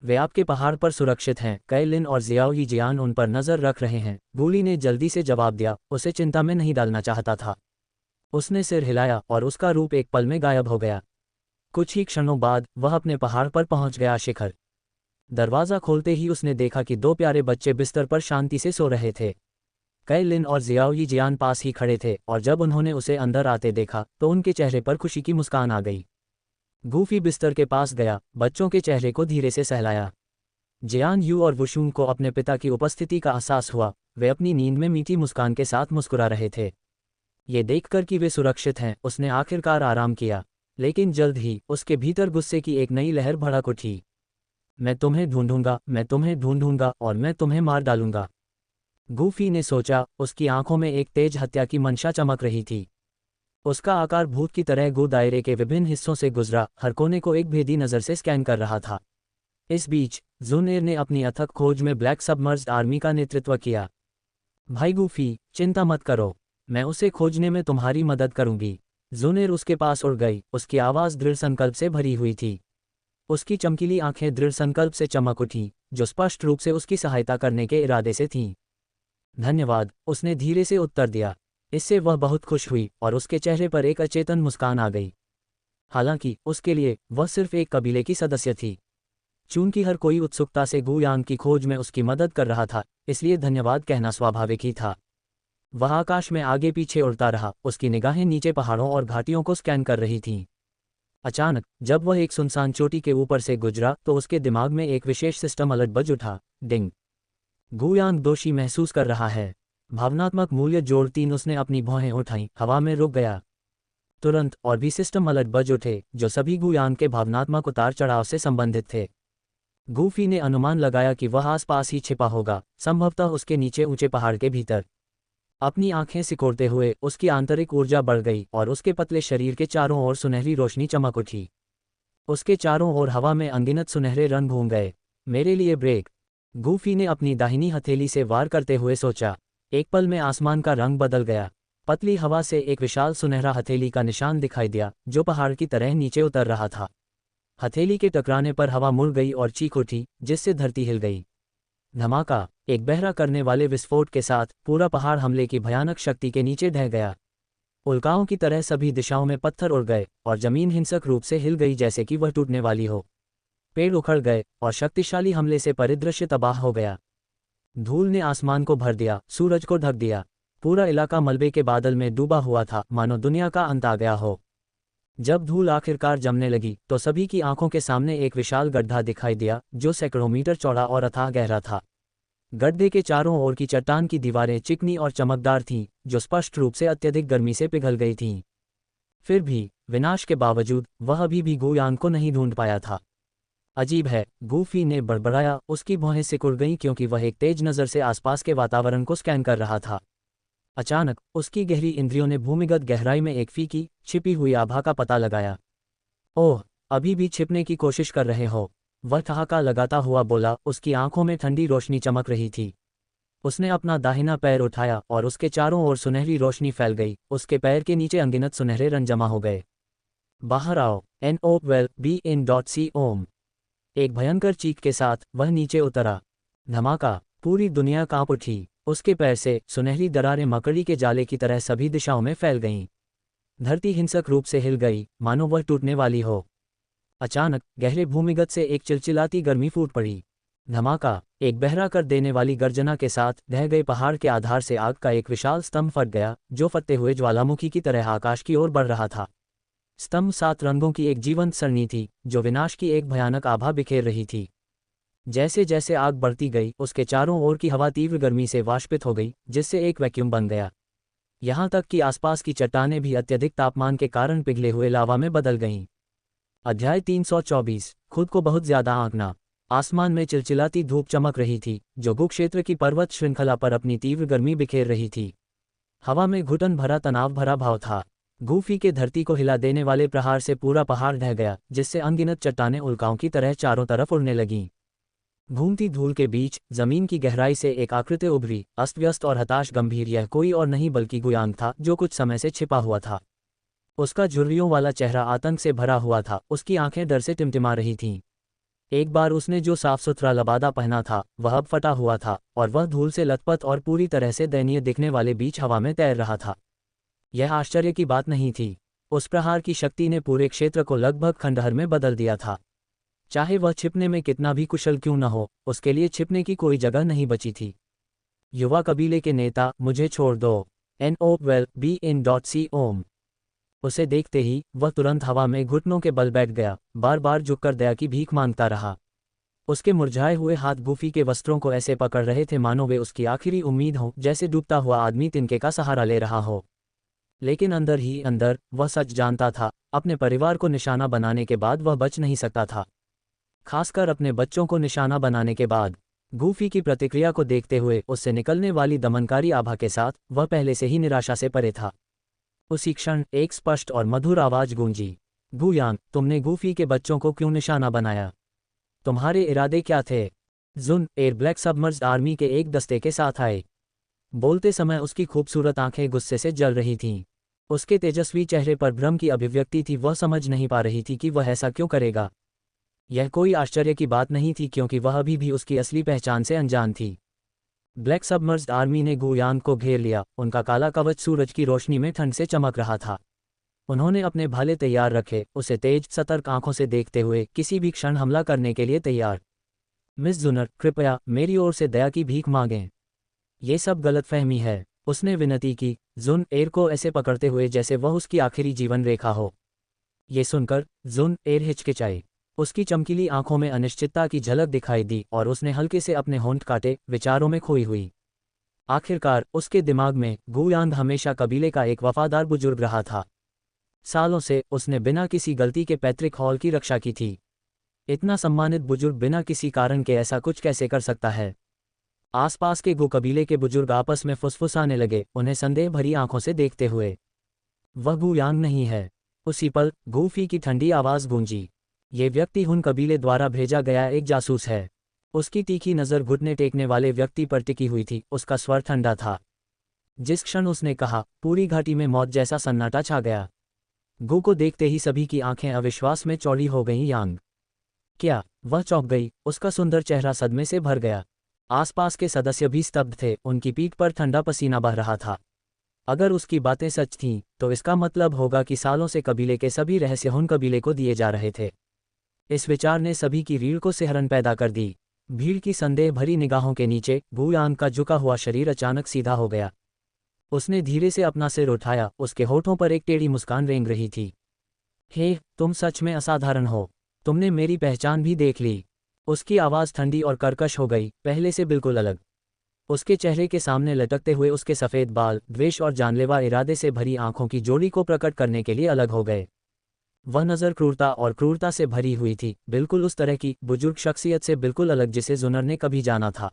S1: वे आपके पहाड़ पर सुरक्षित हैं। कै लिन और जियाओ ही जियान उन पर नजर रख रहे हैं। गूली ने जल्दी से जवाब दिया। उसे चिंता में नहीं डालना चाहता था। उसने सिर हिलाया और उसका रूप एक पल में गायब हो गया। कुछ ही क्षणों बाद वह अपने पहाड़ पर पहुंच गया। शिखर दरवाज़ा खोलते ही उसने देखा कि दो प्यारे बच्चे बिस्तर पर शांति से सो रहे थे। कै लिन और जियाओ ही जियान पास ही खड़े थे और जब उन्होंने उसे अंदर आते देखा तो उनके चेहरे पर खुशी की मुस्कान आ गई। गूफी बिस्तर के पास गया, बच्चों के चेहरे को धीरे से सहलाया। जियान यू और वुशुंग को अपने पिता की उपस्थिति का एहसास हुआ। वे अपनी नींद में मीठी मुस्कान के साथ मुस्कुरा रहे थे। ये देखकर कि वे सुरक्षित हैं उसने आखिरकार आराम किया। लेकिन जल्द ही उसके भीतर गुस्से की एक नई लहर भड़क उठी। मैं तुम्हें ढूंढूंगा, मैं तुम्हें ढूंढूंगा और मैं तुम्हें मार डालूंगा। गूफी ने सोचा। उसकी आंखों में एक तेज हत्या की मंशा चमक रही थी। उसका आकार भूत की तरह गो दायरे के विभिन्न हिस्सों से गुजरा, हर कोने को एक भेदी नज़र से स्कैन कर रहा था। इस बीच जुनेर ने अपनी अथक खोज में ब्लैक सबमर्ज्ड आर्मी का नेतृत्व किया। भाई गूफी, चिंता मत करो, मैं उसे खोजने में तुम्हारी मदद करूंगी। जुनेर उसके पास उड़ गई। उसकी आवाज़ दृढ़ संकल्प से भरी हुई थी। उसकी चमकीली आंखें दृढ़ संकल्प से चमक उठीं जो स्पष्ट रूप से उसकी सहायता करने के इरादे से थीं। धन्यवाद, उसने धीरे से उत्तर दिया। इससे वह बहुत खुश हुई और उसके चेहरे पर एक अचेतन मुस्कान आ गई। हालांकि उसके लिए वह सिर्फ एक कबीले की सदस्य थी। चूंकि हर कोई उत्सुकता से गुयांग की खोज में उसकी मदद कर रहा था, इसलिए धन्यवाद कहना स्वाभाविक ही था। वह आकाश में आगे पीछे उड़ता रहा। उसकी निगाहें नीचे पहाड़ों और घाटियों को स्कैन कर रही थीं। अचानक जब वह एक सुनसान चोटी के ऊपर से गुजरा तो उसके दिमाग में एक विशेष सिस्टम अलर्ट बज उठा। डिंग! गुयांग दोषी महसूस कर रहा है। भावनात्मक मूल्य जोड़ 3। उसने अपनी भौहें उठाईं, हवा में रुक गया। तुरंत और भी सिस्टम अलर्ट बज उठे जो सभी गुयांग के भावनात्मक उतार चढ़ाव से संबंधित थे। गूफी ने अनुमान लगाया कि वह आसपास ही छिपा होगा, संभवतः उसके नीचे ऊंचे पहाड़ के भीतर। अपनी आंखें सिकोड़ते हुए उसकी आंतरिक ऊर्जा बढ़ गई और उसके पतले शरीर के चारों ओर सुनहरी रोशनी चमक उठी। उसके चारों ओर हवा में अनगिनत सुनहरे रंग घूम गए। मेरे लिए ब्रेक! गूफी ने अपनी दाहिनी हथेली से वार करते हुए सोचा। एक पल में आसमान का रंग बदल गया। पतली हवा से एक विशाल सुनहरा हथेली का निशान दिखाई दिया जो पहाड़ की तरह नीचे उतर रहा था। हथेली के टकराने पर हवा मुड़ गई और चीख उठी जिससे धरती हिल गई। धमाका, एक बहरा करने वाले विस्फोट के साथ पूरा पहाड़ हमले की भयानक शक्ति के नीचे ढह गया। उल्काओं की तरह सभी दिशाओं में पत्थर उड़ गए और जमीन हिंसक रूप से हिल गई जैसे कि वह टूटने वाली हो। पेड़ उखड़ गए और शक्तिशाली हमले से परिदृश्य तबाह हो गया। धूल ने आसमान को भर दिया, सूरज को ढक दिया। पूरा इलाका मलबे के बादल में डूबा हुआ था, मानो दुनिया का अंत आ गया हो। जब धूल आखिरकार जमने लगी तो सभी की आंखों के सामने एक विशाल गड्ढा दिखाई दिया जो सैकड़ों मीटर चौड़ा और अथाह गहरा था। गड्ढे के चारों ओर की चट्टान की दीवारें चिकनी और चमकदार थीं, जो स्पष्ट रूप से अत्यधिक गर्मी से पिघल गई थीं। फिर भी विनाश के बावजूद वह अभी भी गुयांग को नहीं ढूंढ पाया था। अजीब है, गूफी ने बड़बड़ाया। उसकी भौहें सिकुड़ गईं क्योंकि वह एक तेज नज़र से आसपास के वातावरण को स्कैन कर रहा था। अचानक उसकी गहरी इंद्रियों ने भूमिगत गहराई में एक फीकी छिपी हुई आभा का पता लगाया। ओह, अभी भी छिपने की कोशिश कर रहे हो? वह ठहाका लगाता हुआ बोला। उसकी आंखों में ठंडी रोशनी चमक रही थी। उसने अपना दाहिना पैर उठाया और उसके चारों ओर सुनहरी रोशनी फैल गई। उसके पैर के नीचे अनगिनत सुनहरे रंग जमा हो गए। बाहर आओ, NOWELL-BE-IN.C ओम। एक भयंकर चीख के साथ वह नीचे उतरा। धमाका, पूरी दुनिया कांप उठी। उसके पैर से सुनहरी दरारें मकड़ी के जाले की तरह सभी दिशाओं में फैल गईं। धरती हिंसक रूप से हिल गई, मानो वह टूटने वाली हो। अचानक गहरे भूमिगत से एक चिलचिलाती गर्मी फूट पड़ी। धमाका, एक बहरा कर देने वाली गर्जना के साथ ढह गए पहाड़ के आधार से आग का एक विशाल स्तंभ फट गया, जो फटते हुए ज्वालामुखी की तरह आकाश की ओर बढ़ रहा था। स्तंभ 7 रंगों की एक जीवंत सरणी थी, जो विनाश की एक भयानक आभा बिखेर रही थी। जैसे जैसे आग बढ़ती गई, उसके चारों ओर की हवा तीव्र गर्मी से वाष्पित हो गई, जिससे एक वैक्यूम बन गया। यहाँ तक कि आसपास की चट्टानें भी अत्यधिक तापमान के कारण पिघले हुए लावा में बदल गईं। अध्याय 324, खुद को बहुत ज्यादा आंकना। आसमान में चिलचिलाती धूप चमक रही थी, जो गु क्षेत्र की पर्वत श्रृंखला पर अपनी तीव्र गर्मी बिखेर रही थी। हवा में घुटन भरा तनाव भरा भाव था। गूफी के धरती को हिला देने वाले प्रहार से पूरा पहाड़ ढह गया, जिससे अनगिनत चट्टानें उल्काओं की तरह चारों तरफ उड़ने लगीं। घूमती धूल के बीच जमीन की गहराई से एक आकृति उभरी, अस्त-व्यस्त और हताश गंभीर। यह कोई और नहीं बल्कि गुयांग था, जो कुछ समय से छिपा हुआ था। उसका झुर्रियों वाला चेहरा आतंक से भरा हुआ था, उसकी आंखें डर से टिमटिमा रही थीं। एक बार उसने जो साफ सुथरा लबादा पहना था वह अब फटा हुआ था, और वह धूल से लथपथ और पूरी तरह से दयनीय दिखने वाले बीच हवा में तैर रहा था। यह आश्चर्य की बात नहीं थी। उस प्रहार की शक्ति ने पूरे क्षेत्र को लगभग खंडहर में बदल दिया था। चाहे वह छिपने में कितना भी कुशल क्यों न हो, उसके लिए छिपने की कोई जगह नहीं बची थी। युवा कबीले के नेता, मुझे छोड़ दो, NOWELL-BE-IN.C ओम। उसे देखते ही वह तुरंत हवा में घुटनों के बल बैठ गया, बार बार झुककर दया की भीख मांगता रहा। उसके मुरझाए हुए हाथ गूफी के वस्त्रों को ऐसे पकड़ रहे थे मानो वे उसकी आखिरी उम्मीद हो, जैसे डूबता हुआ आदमी तिनके का सहारा ले रहा हो। लेकिन अंदर ही अंदर वह सच जानता था, अपने परिवार को निशाना बनाने के बाद वह बच नहीं सकता था। खासकर अपने बच्चों को निशाना बनाने के बाद। गूफी की प्रतिक्रिया को देखते हुए उससे निकलने वाली दमनकारी आभा के साथ वह पहले से ही निराशा से परे था। उसी क्षण एक स्पष्ट और मधुर आवाज गूंजी, गुयांग, तुमने गूफी के बच्चों को क्यों निशाना बनाया? तुम्हारे इरादे क्या थे? जुन एयर ब्लैक सबमर्ज्ड आर्मी के एक दस्ते के साथ आए। बोलते समय उसकी खूबसूरत आंखें गुस्से से जल रही थीं। उसके तेजस्वी चेहरे पर भ्रम की अभिव्यक्ति थी। वह समझ नहीं पा रही थी कि वह ऐसा क्यों करेगा। यह कोई आश्चर्य की बात नहीं थी, क्योंकि वह अभी भी उसकी असली पहचान से अनजान थी। ब्लैक सबमर्ज्ड आर्मी ने गुयांग को घेर लिया। उनका काला कवच सूरज की रोशनी में ठंड से चमक रहा था। उन्होंने अपने भाले तैयार रखे, उसे तेज सतर्क आंखों से देखते हुए, किसी भी क्षण हमला करने के लिए तैयार। मिस जुनर, कृपया मेरी ओर से दया की भीख मांगें। ये सब गलतफहमी है, उसने विनती की, जुन एयर को ऐसे पकड़ते हुए जैसे वह उसकी आखिरी जीवन रेखा हो। ये सुनकर जुन एयर हिचकिचाई। उसकी चमकीली आंखों में अनिश्चितता की झलक दिखाई दी और उसने हल्के से अपने होंठ काटे, विचारों में खोई हुई। आखिरकार उसके दिमाग में गुयांग हमेशा कबीले का एक वफादार बुजुर्ग रहा था। सालों से उसने बिना किसी गलती के पैतृक हॉल की रक्षा की थी। इतना सम्मानित बुजुर्ग बिना किसी कारण के ऐसा कुछ कैसे कर सकता है? आसपास के गु कबीले के बुजुर्ग आपस में फुसफुसाने लगे, उन्हें संदेह भरी आंखों से देखते हुए। वह गुयांग नहीं है। उसी पल गूफी की ठंडी आवाज गूंजी, ये व्यक्ति हुन कबीले द्वारा भेजा गया एक जासूस है। उसकी तीखी नज़र घुटने टेकने वाले व्यक्ति पर टिकी हुई थी। उसका स्वर ठंडा था। जिस क्षण उसने कहा, पूरी घाटी में मौत जैसा सन्नाटा छा गया। गु को देखते ही सभी की आंखें अविश्वास में चौड़ी हो गईं। यांग, क्या? वह चौंक गई। उसका सुंदर चेहरा सदमे से भर गया। आसपास के सदस्य भी स्तब्ध थे, उनकी पीठ पर ठंडा पसीना बह रहा था। अगर उसकी बातें सच थीं, तो इसका मतलब होगा कि सालों से कबीले के सभी रहस्य हुन कबीले को दिए जा रहे थे। इस विचार ने सभी की रीढ़ को सिहरन पैदा कर दी। भीड़ की संदेह भरी निगाहों के नीचे गू यांग का झुका हुआ शरीर अचानक सीधा हो गया। उसने धीरे से अपना सिर उठाया, उसके होठों पर एक टेढ़ी मुस्कान रेंग रही थी। हे, तुम सच में असाधारण हो। तुमने मेरी पहचान भी देख ली। उसकी आवाज़ ठंडी और कर्कश हो गई, पहले से बिल्कुल अलग। उसके चेहरे के सामने लटकते हुए उसके सफ़ेद बाल द्वेष और जानलेवा इरादे से भरी आंखों की जोड़ी को प्रकट करने के लिए अलग हो गए। वह नज़र क्रूरता से भरी हुई थी, बिल्कुल उस तरह की बुजुर्ग शख्सियत से बिल्कुल अलग जिसे जुनर ने कभी जाना था।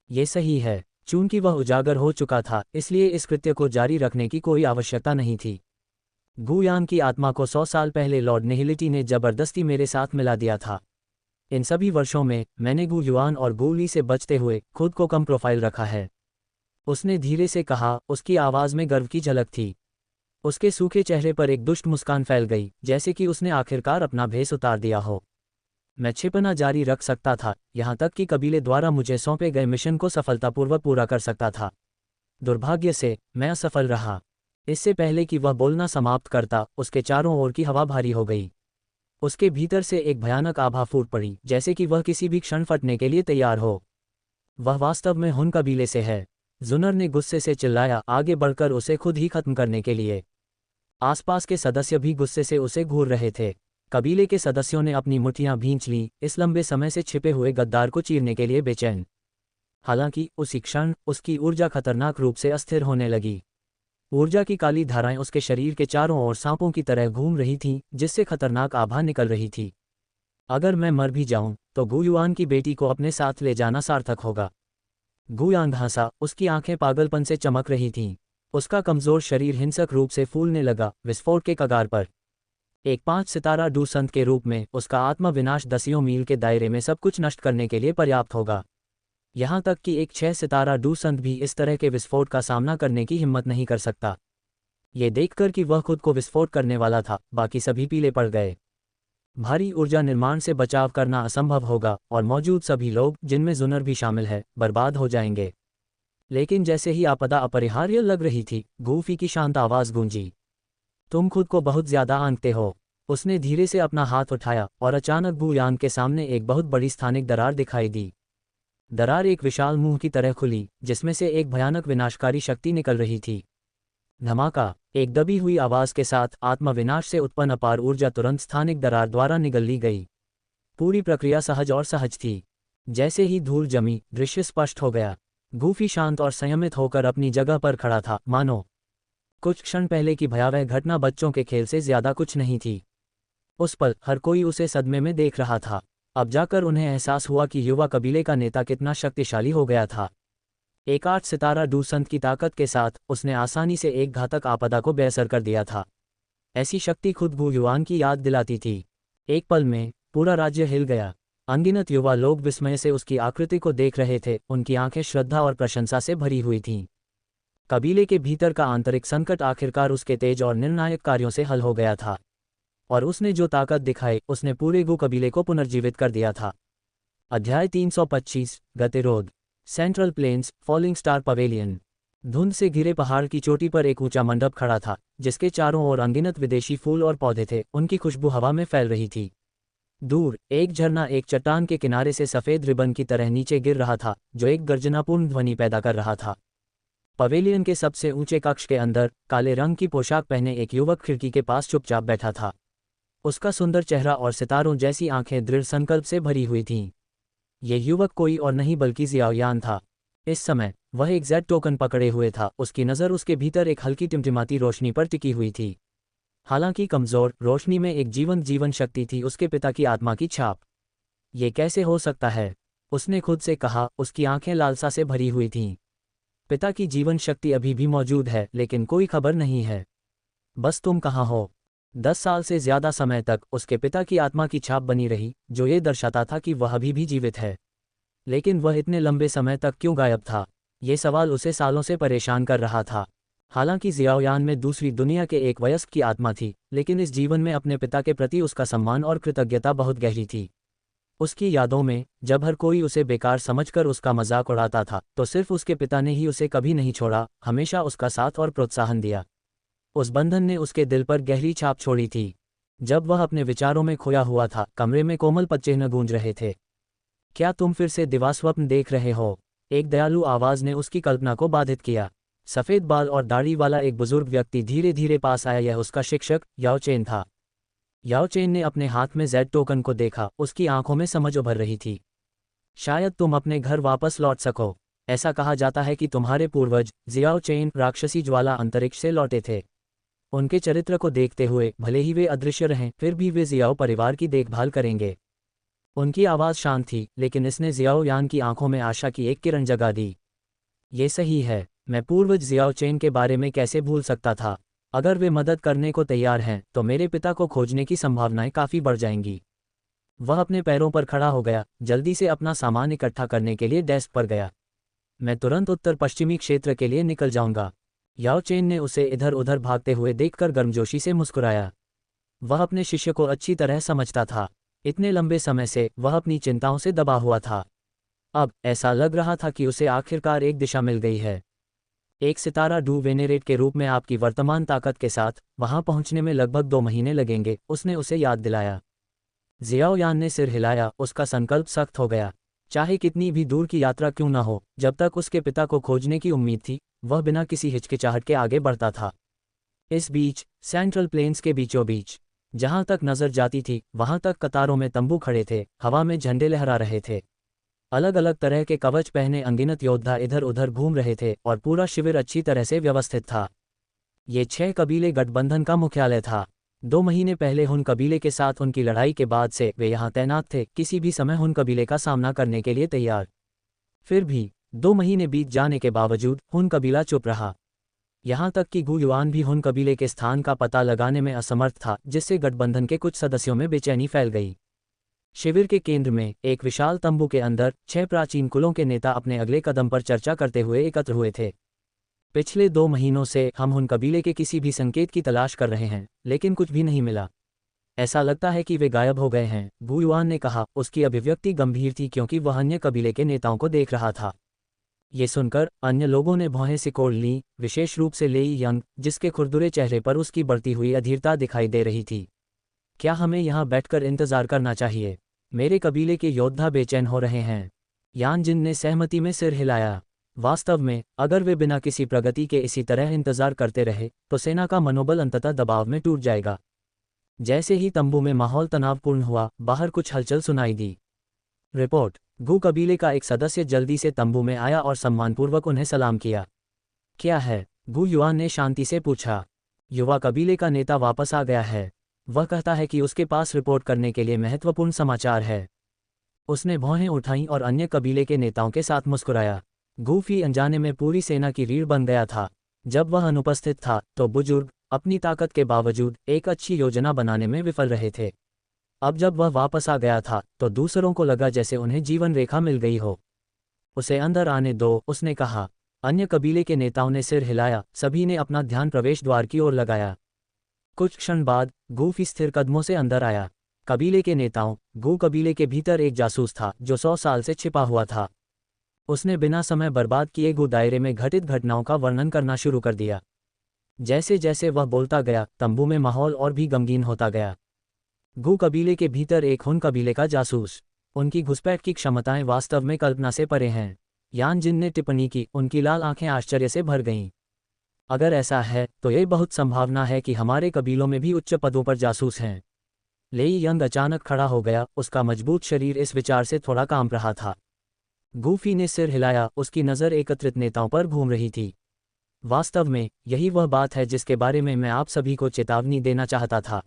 S1: ये सही है, चूंकि वह उजागर हो चुका था, इसलिए इस कृत्य को जारी रखने की कोई आवश्यकता नहीं थी। गू यांग की आत्मा को 100 साल पहले लॉर्ड नेहिलिटी ने जबरदस्ती मेरे साथ मिला दिया था। इन सभी वर्षों में मैंने गू युआन और गू ली से बचते हुए खुद को कम प्रोफाइल रखा है। उसने धीरे से कहा, उसकी आवाज़ में गर्व की झलक थी। उसके सूखे चेहरे पर एक दुष्ट मुस्कान फैल गई, जैसे कि उसने आखिरकार अपना भेष उतार दिया हो। मैं छिपना जारी रख सकता था, यहाँ तक कि कबीले द्वारा मुझे सौंपे गए मिशन को सफलतापूर्वक पूरा कर सकता था। दुर्भाग्य से मैं असफल रहा। इससे पहले कि वह बोलना समाप्त करता, उसके चारों ओर की हवा भारी हो गई। उसके भीतर से एक भयानक आभा फूट पड़ी, जैसे कि वह किसी भी क्षण फटने के लिए तैयार हो। वह वास्तव में हुन कबीले से है। जुनर ने गुस्से से चिल्लाया, आगे बढ़कर उसे खुद ही खत्म करने के लिए। आसपास के सदस्य भी गुस्से से उसे घूर रहे थे। कबीले के सदस्यों ने अपनी मुट्ठियां भींच लीं, इस लंबे समय से छिपे हुए गद्दार को चीरने के लिए बेचैन। हालांकि उसी क्षण उसकी ऊर्जा खतरनाक रूप से अस्थिर होने लगी। ऊर्जा की काली धाराएं उसके शरीर के चारों ओर सांपों की तरह घूम रही थीं, जिससे खतरनाक आभा निकल रही थी। अगर मैं मर भी जाऊं, तो गू युआन की बेटी को अपने साथ ले जाना सार्थक होगा। गू यांग हंसा, उसकी आंखें पागलपन से चमक रही थीं। उसका कमजोर शरीर हिंसक रूप से फूलने लगा, विस्फोट के कगार पर। एक 5 सितारा डू संत के रूप में उसका आत्मा विनाश दसियों मील के दायरे में सब कुछ नष्ट करने के लिए पर्याप्त होगा। यहाँ तक कि एक 6 सितारा डू संत भी इस तरह के विस्फोट का सामना करने की हिम्मत नहीं कर सकता। ये देखकर कि वह खुद को विस्फोट करने वाला था, बाकी सभी पीले पड़ गए। भारी ऊर्जा निर्माण से बचाव करना असंभव होगा, और मौजूद सभी लोग, जिनमें जुनर भी शामिल है, बर्बाद हो जाएंगे। लेकिन जैसे ही आपदा अपरिहार्य लग रही थी, गूफी की शांत आवाज़ गूंजी, तुम खुद को बहुत ज्यादा आंकते हो। उसने धीरे से अपना हाथ उठाया, और अचानक गू यांग के सामने एक बहुत बड़ी स्थानिक दरार दिखाई दी। दरार एक विशाल मुंह की तरह खुली, जिसमें से एक भयानक विनाशकारी शक्ति निकल रही थी। धमाका! एक दबी हुई आवाज़ के साथ आत्मा विनाश से उत्पन्न अपार ऊर्जा तुरंत स्थानिक दरार द्वारा निगल ली गई। पूरी प्रक्रिया सहज और सहज थी। जैसे ही धूल जमी, दृश्य स्पष्ट हो गया। गूफी शांत और संयमित होकर अपनी जगह पर खड़ा था, मानो कुछ क्षण पहले की भयावह घटना बच्चों के खेल से ज्यादा कुछ नहीं थी। उस पल हर कोई उसे सदमे में देख रहा था। अब जाकर उन्हें एहसास हुआ कि युवा कबीले का नेता कितना शक्तिशाली हो गया था। एक 8 सितारा डू संत की ताकत के साथ उसने आसानी से एक घातक आपदा को बेअसर कर दिया था। ऐसी शक्ति खुद गू युआन की याद दिलाती थी। एक पल में पूरा राज्य हिल गया। अनगिनत युवा लोग विस्मय से उसकी आकृति को देख रहे थे, उनकी आंखें श्रद्धा और प्रशंसा से भरी हुई थीं। कबीले के भीतर का आंतरिक संकट आखिरकार उसके तेज और निर्णायक कार्यों से हल हो गया था, और उसने जो ताकत दिखाई, उसने पूरे गू कबीले को पुनर्जीवित कर दिया था। अध्याय 325 गतिरोध। Central plains, falling star pavilion. धुंध से घिरे पहाड़ की चोटी पर एक ऊंचा मंडप खड़ा था, जिसके चारों ओर अनगिनत विदेशी फूल और पौधे थे, उनकी खुशबू हवा में फैल रही थी। दूर एक झरना एक चट्टान के किनारे से सफ़ेद रिबन की तरह नीचे गिर रहा था, जो एक गर्जनापूर्ण ध्वनि पैदा कर रहा था। पवेलियन के सबसे ऊंचे कक्ष के अंदर काले रंग की पोशाक पहने एक युवक खिड़की के पास चुपचाप बैठा था। उसका सुंदर चेहरा और सितारों जैसी आंखें दृढ़ संकल्प से भरी हुई थीं। ये युवक कोई और नहीं बल्कि जियाओयान था। इस समय वह एक जेड टोकन पकड़े हुए था, उसकी नज़र उसके भीतर एक हल्की टिमटिमाती रोशनी पर टिकी हुई थी। हालांकि कमज़ोर, रोशनी में एक जीवन शक्ति थी, उसके पिता की आत्मा की छाप। ये कैसे हो सकता है? उसने खुद से कहा, उसकी आंखें लालसा से भरी हुई थीं। पिता की जीवन शक्ति अभी भी मौजूद है, लेकिन कोई खबर नहीं है। बस तुम कहाँ हो? 10 साल से ज्यादा समय तक उसके पिता की आत्मा की छाप बनी रही, जो ये दर्शाता था कि वह अभी भी जीवित है। लेकिन वह इतने लंबे समय तक क्यों गायब था? ये सवाल उसे सालों से परेशान कर रहा था। हालांकि जियाओयान में दूसरी दुनिया के एक वयस्क की आत्मा थी, लेकिन इस जीवन में अपने पिता के प्रति उसका सम्मान और कृतज्ञता बहुत गहरी थी। उसकी यादों में जब हर कोई उसे बेकार समझकर उसका मजाक उड़ाता था, तो सिर्फ उसके पिता ने ही उसे कभी नहीं छोड़ा, हमेशा उसका साथ और प्रोत्साहन दिया। उस बंधन ने उसके दिल पर गहरी छाप छोड़ी थी। जब वह अपने विचारों में खोया हुआ था, कमरे में कोमल पदचिह्न गूंज रहे थे। क्या तुम फिर से दिवास्वप्न देख रहे हो? एक दयालु आवाज ने उसकी कल्पना को बाधित किया। सफेद बाल और दाढ़ी वाला एक बुजुर्ग व्यक्ति धीरे धीरे पास आया। यह उसका शिक्षक याओ चेन था। याओ चेन ने अपने हाथ में जेड टोकन को देखा, उसकी आंखों में समझ उभर रही थी। शायद तुम अपने घर वापस लौट सको। ऐसा कहा जाता है कि तुम्हारे पूर्वज जियाओ चेन राक्षसी ज्वाला अंतरिक्ष से लौटे थे। उनके चरित्र को देखते हुए भले ही वे अदृश्य रहें, फिर भी वे जियाओ परिवार की देखभाल करेंगे। उनकी आवाज़ शांत थी, लेकिन इसने जियाओ यान की आंखों में आशा की एक किरण जगा दी। ये सही है, मैं पूर्वज जियाओ चेन के बारे में कैसे भूल सकता था। अगर वे मदद करने को तैयार हैं, तो मेरे पिता को खोजने की संभावनाएं काफ़ी बढ़ जाएंगी। वह अपने पैरों पर खड़ा हो गया, जल्दी से अपना सामान इकट्ठा करने के लिए डेस्क पर गया। मैं तुरंत उत्तर पश्चिमी क्षेत्र के लिए निकल जाऊंगा। याओ चेन ने उसे इधर उधर भागते हुए देखकर गर्मजोशी से मुस्कुराया। वह अपने शिष्य को अच्छी तरह समझता था। इतने लंबे समय से वह अपनी चिंताओं से दबा हुआ था। अब ऐसा लग रहा था कि उसे आखिरकार एक दिशा मिल गई है। एक सितारा डू वेनेरेट के रूप में आपकी वर्तमान ताकत के साथ वहां पहुंचने में लगभग 2 महीने लगेंगे, उसने उसे याद दिलाया। जियाओ यान ने सिर हिलाया, उसका संकल्प सख्त हो गया। चाहे कितनी भी दूर की यात्रा क्यों न हो, जब तक उसके पिता को खोजने की उम्मीद थी, वह बिना किसी हिचकिचाहट के आगे बढ़ता था। इस बीच सेंट्रल प्लेन्स के बीचों बीच जहां तक नजर जाती थी, वहां तक कतारों में तंबू खड़े थे, हवा में झंडे लहरा रहे थे। अलग अलग तरह के कवच पहने अनगिनत योद्धा इधर उधर घूम रहे थे और पूरा शिविर अच्छी तरह से व्यवस्थित था। ये 6 कबीले गठबंधन का मुख्यालय था। 2 महीने पहले हुन कबीले के साथ उनकी लड़ाई के बाद से वे यहाँ तैनात थे, किसी भी समय हुन कबीले का सामना करने के लिए तैयार। फिर भी 2 महीने बीत जाने के बावजूद हुन कबीला चुप रहा। यहाँ तक कि गु युआन भी हुन कबीले के स्थान का पता लगाने में असमर्थ था, जिससे गठबंधन के कुछ सदस्यों में बेचैनी फैल गई। शिविर के केंद्र में एक विशाल तंबू के अंदर 6 प्राचीन कुलों के नेता अपने अगले कदम पर चर्चा करते हुए एकत्र हुए थे। पिछले 2 महीनों से हम हुन कबीले के किसी भी संकेत की तलाश कर रहे हैं, लेकिन कुछ भी नहीं मिला। ऐसा लगता है कि वे गायब हो गए हैं, गु युआन ने कहा। उसकी अभिव्यक्ति गंभीर थी क्योंकि वह अन्य कबीले के नेताओं को देख रहा था। ये सुनकर अन्य लोगों ने भौहें सिकोड़ लीं, विशेष रूप से लेई यंग, जिसके खुरदुरे चेहरे पर उसकी बढ़ती हुई अधीरता दिखाई दे रही थी। क्या हमें यहाँ बैठकर इंतजार करना चाहिए? मेरे कबीले के योद्धा बेचैन हो रहे हैं। यान जिन ने सहमति में सिर हिलाया। वास्तव में अगर वे बिना किसी प्रगति के इसी तरह इंतजार करते रहे, तो सेना का मनोबल अंततः दबाव में टूट जाएगा। जैसे ही तंबू में माहौल तनावपूर्ण हुआ, बाहर कुछ हलचल सुनाई दी। रिपोर्ट: गु कबीले का एक सदस्य जल्दी से तंबू में आया और सम्मानपूर्वक उन्हें सलाम किया। क्या है? गु युआन ने शांति से पूछा। युवा कबीले का नेता वापस आ गया है। वह कहता है कि उसके पास रिपोर्ट करने के लिए महत्वपूर्ण समाचार है। उसने भौहें उठाईं और अन्य कबीले के नेताओं के साथ मुस्कुराया। गु फी अनजाने में पूरी सेना की रीढ़ बन गया था। जब वह अनुपस्थित था, तो बुजुर्ग अपनी ताकत के बावजूद एक अच्छी योजना बनाने में विफल रहे थे। अब जब वह वापस आ गया था, तो दूसरों को लगा जैसे उन्हें जीवन रेखा मिल गई हो। उसे अंदर आने दो, उसने कहा। अन्य कबीले के नेताओं ने सिर हिलाया, सभी ने अपना ध्यान प्रवेश द्वार की ओर लगाया। कुछ क्षण बाद गु फी स्थिर कदमों से अंदर आया। कबीले के नेताओं, गु कबीले के भीतर एक जासूस था जो 100 साल से छिपा हुआ था। उसने बिना समय बर्बाद किए गु दायरे में घटित घटनाओं का वर्णन करना शुरू कर दिया। जैसे जैसे वह बोलता गया, तंबू में माहौल और भी गमगीन होता गया। गु कबीले के भीतर एक हुन कबीले का जासूस। उनकी घुसपैठ की क्षमताएं वास्तव में कल्पना से परे हैं। यान जिन ने टिप्पणी की, उनकी लाल आंखें आश्चर्य से भर गईं। अगर ऐसा है, तो यह बहुत संभावना है कि हमारे कबीलों में भी उच्च पदों पर जासूस हैं। लेई यंग अचानक खड़ा हो गया, उसका मजबूत शरीर इस विचार से थोड़ा कांप रहा था। गु फी ने सिर हिलाया, उसकी नज़र एकत्रित नेताओं पर घूम रही थी। वास्तव में यही वह बात है जिसके बारे में मैं आप सभी को चेतावनी देना चाहता था।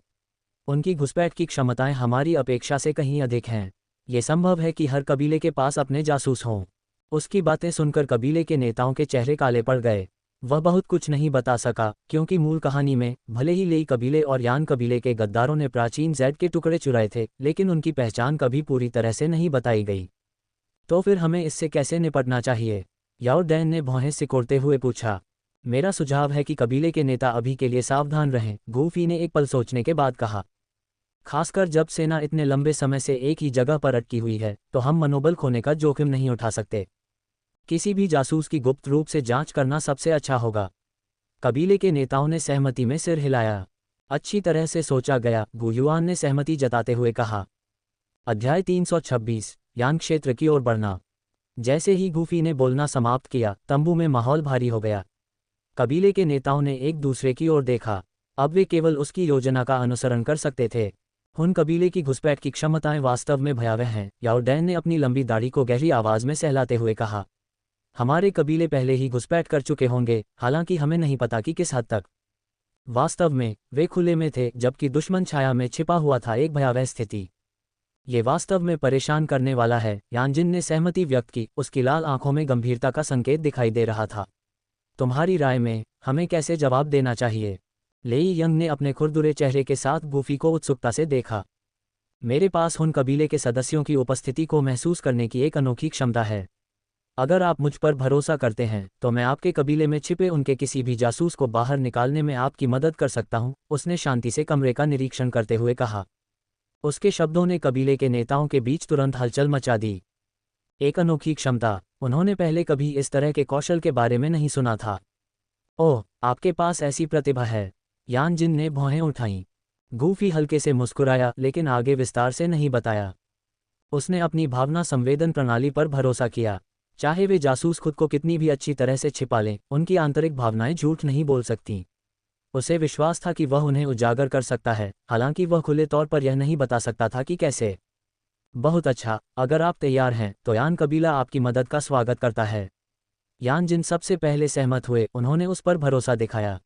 S1: उनकी घुसपैठ की क्षमताएं हमारी अपेक्षा से कहीं अधिक हैं। ये संभव है कि हर कबीले के पास अपने जासूस हों। उसकी बातें सुनकर कबीले के नेताओं के चेहरे काले पड़ गए। वह बहुत कुछ नहीं बता सका, क्योंकि मूल कहानी में भले ही लेई कबीले और यान कबीले के गद्दारों ने प्राचीन जेड के टुकड़े चुराए थे, लेकिन उनकी पहचान कभी पूरी तरह से नहीं बताई गई। तो फिर हमें इससे कैसे निपटना चाहिए? याओ डैन ने भौहें सिकोड़ते हुए पूछा। मेरा सुझाव है कि कबीले के नेता अभी के लिए सावधान रहें, गु फी ने एक पल सोचने के बाद कहा। खासकर जब सेना इतने लंबे समय से एक ही जगह पर अटकी हुई है, तो हम मनोबल खोने का जोखिम नहीं उठा सकते। किसी भी जासूस की गुप्त रूप से जांच करना सबसे अच्छा होगा। कबीले के नेताओं ने सहमति में सिर हिलाया। अच्छी तरह से सोचा गया, गुयुआन ने सहमति जताते हुए कहा। अध्याय 326, यान क्षेत्र की ओर बढ़ना। जैसे ही गूफी ने बोलना समाप्त किया, तंबू में माहौल भारी हो गया। कबीले के नेताओं ने एक दूसरे की ओर देखा। अब वे केवल उसकी योजना का अनुसरण कर सकते थे। हुन कबीले की घुसपैठ की क्षमताएं वास्तव में भयावह हैं, याओ डैन ने अपनी लंबी दाढ़ी को गहरी आवाज में सहलाते हुए कहा। हमारे कबीले पहले ही घुसपैठ कर चुके होंगे, हालांकि हमें नहीं पता कि किस हद तक। वास्तव में वे खुले में थे, जबकि दुश्मन छाया में छिपा हुआ था। एक भयावह स्थिति। ये वास्तव में परेशान करने वाला है, यानजिन ने सहमति व्यक्त की। उसकी लाल आंखों में गंभीरता का संकेत दिखाई दे रहा था। तुम्हारी राय में हमें कैसे जवाब देना चाहिए? लेई यंग ने अपने खुरदुरे चेहरे के साथ गूफी को उत्सुकता से देखा। मेरे पास हुन कबीले के सदस्यों की उपस्थिति को महसूस करने की एक अनोखी क्षमता है। अगर आप मुझ पर भरोसा करते हैं, तो मैं आपके कबीले में छिपे उनके किसी भी जासूस को बाहर निकालने में आपकी मदद कर सकता हूं, उसने शांति से कमरे का निरीक्षण करते हुए कहा। उसके शब्दों ने कबीले के नेताओं के बीच तुरंत हलचल मचा दी। एक अनोखी क्षमता, उन्होंने पहले कभी इस तरह के कौशल के बारे में नहीं सुना था। ओह, आपके पास ऐसी प्रतिभा है, यानजिन ने भौहें उठाईं। गूफी हल्के से मुस्कुराया, लेकिन आगे विस्तार से नहीं बताया। उसने अपनी भावना संवेदन प्रणाली पर भरोसा किया। चाहे वे जासूस खुद को कितनी भी अच्छी तरह से छिपा लें, उनकी आंतरिक भावनाएं झूठ नहीं बोल सकतीं। उसे विश्वास था कि वह उन्हें उजागर कर सकता है, हालांकि वह खुले तौर पर यह नहीं बता सकता था कि कैसे। बहुत अच्छा, अगर आप तैयार हैं, तो यान कबीला आपकी मदद का स्वागत करता है। यानजिन सबसे पहले सहमत हुए। उन्होंने उस पर भरोसा दिखाया।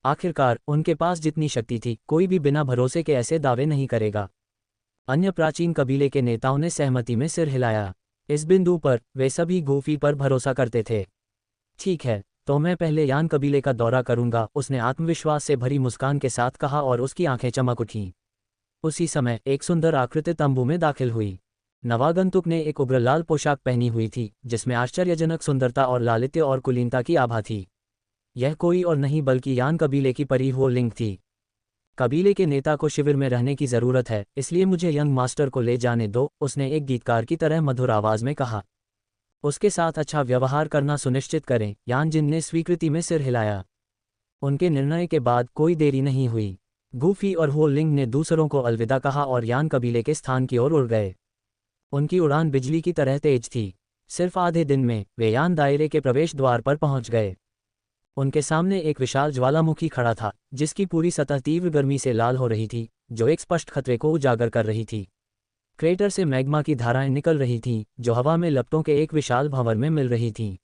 S1: आखिरकार उनके पास जितनी शक्ति थी, कोई भी बिना भरोसे के ऐसे दावे नहीं करेगा। अन्य प्राचीन कबीले के नेताओं ने सहमति में सिर हिलाया। इस बिंदु पर वे सभी गूफी पर भरोसा करते थे। ठीक है, तो मैं पहले यान कबीले का दौरा करूंगा, उसने आत्मविश्वास से भरी मुस्कान के साथ कहा और उसकी आंखें चमक उठीं। उसी समय एक सुंदर आकृति तंबू में दाखिल हुई। नवागंतुक ने एक उग्र लाल पोशाक पहनी हुई थी, जिसमें आश्चर्यजनक सुंदरता और लालित्य और कुलीनता की आभा थी। यह कोई और नहीं बल्कि यान कबीले की परी हुओ लिंग थी। कबीले के नेता को शिविर में रहने की जरूरत है, इसलिए मुझे यंग मास्टर को ले जाने दो, उसने एक गीतकार की तरह मधुर आवाज में कहा। उसके साथ अच्छा व्यवहार करना सुनिश्चित करें, यानजिन ने स्वीकृति में सिर हिलाया। उनके निर्णय के बाद कोई देरी नहीं हुई। गूफी और हुओ लिंग ने दूसरों को अलविदा कहा और यान कबीले के स्थान की ओर उड़ गए। उनकी उड़ान बिजली की तरह तेज थी। सिर्फ आधे दिन में वे यान दायरे के प्रवेश द्वार पर पहुंच गए। उनके सामने एक विशाल ज्वालामुखी खड़ा था, जिसकी पूरी सतह तीव्र गर्मी से लाल हो रही थी, जो एक स्पष्ट खतरे को उजागर कर रही थी। क्रेटर से मैग्मा की धाराएं निकल रही थीं, जो हवा में लपटों के एक विशाल भंवर में मिल रही थीं।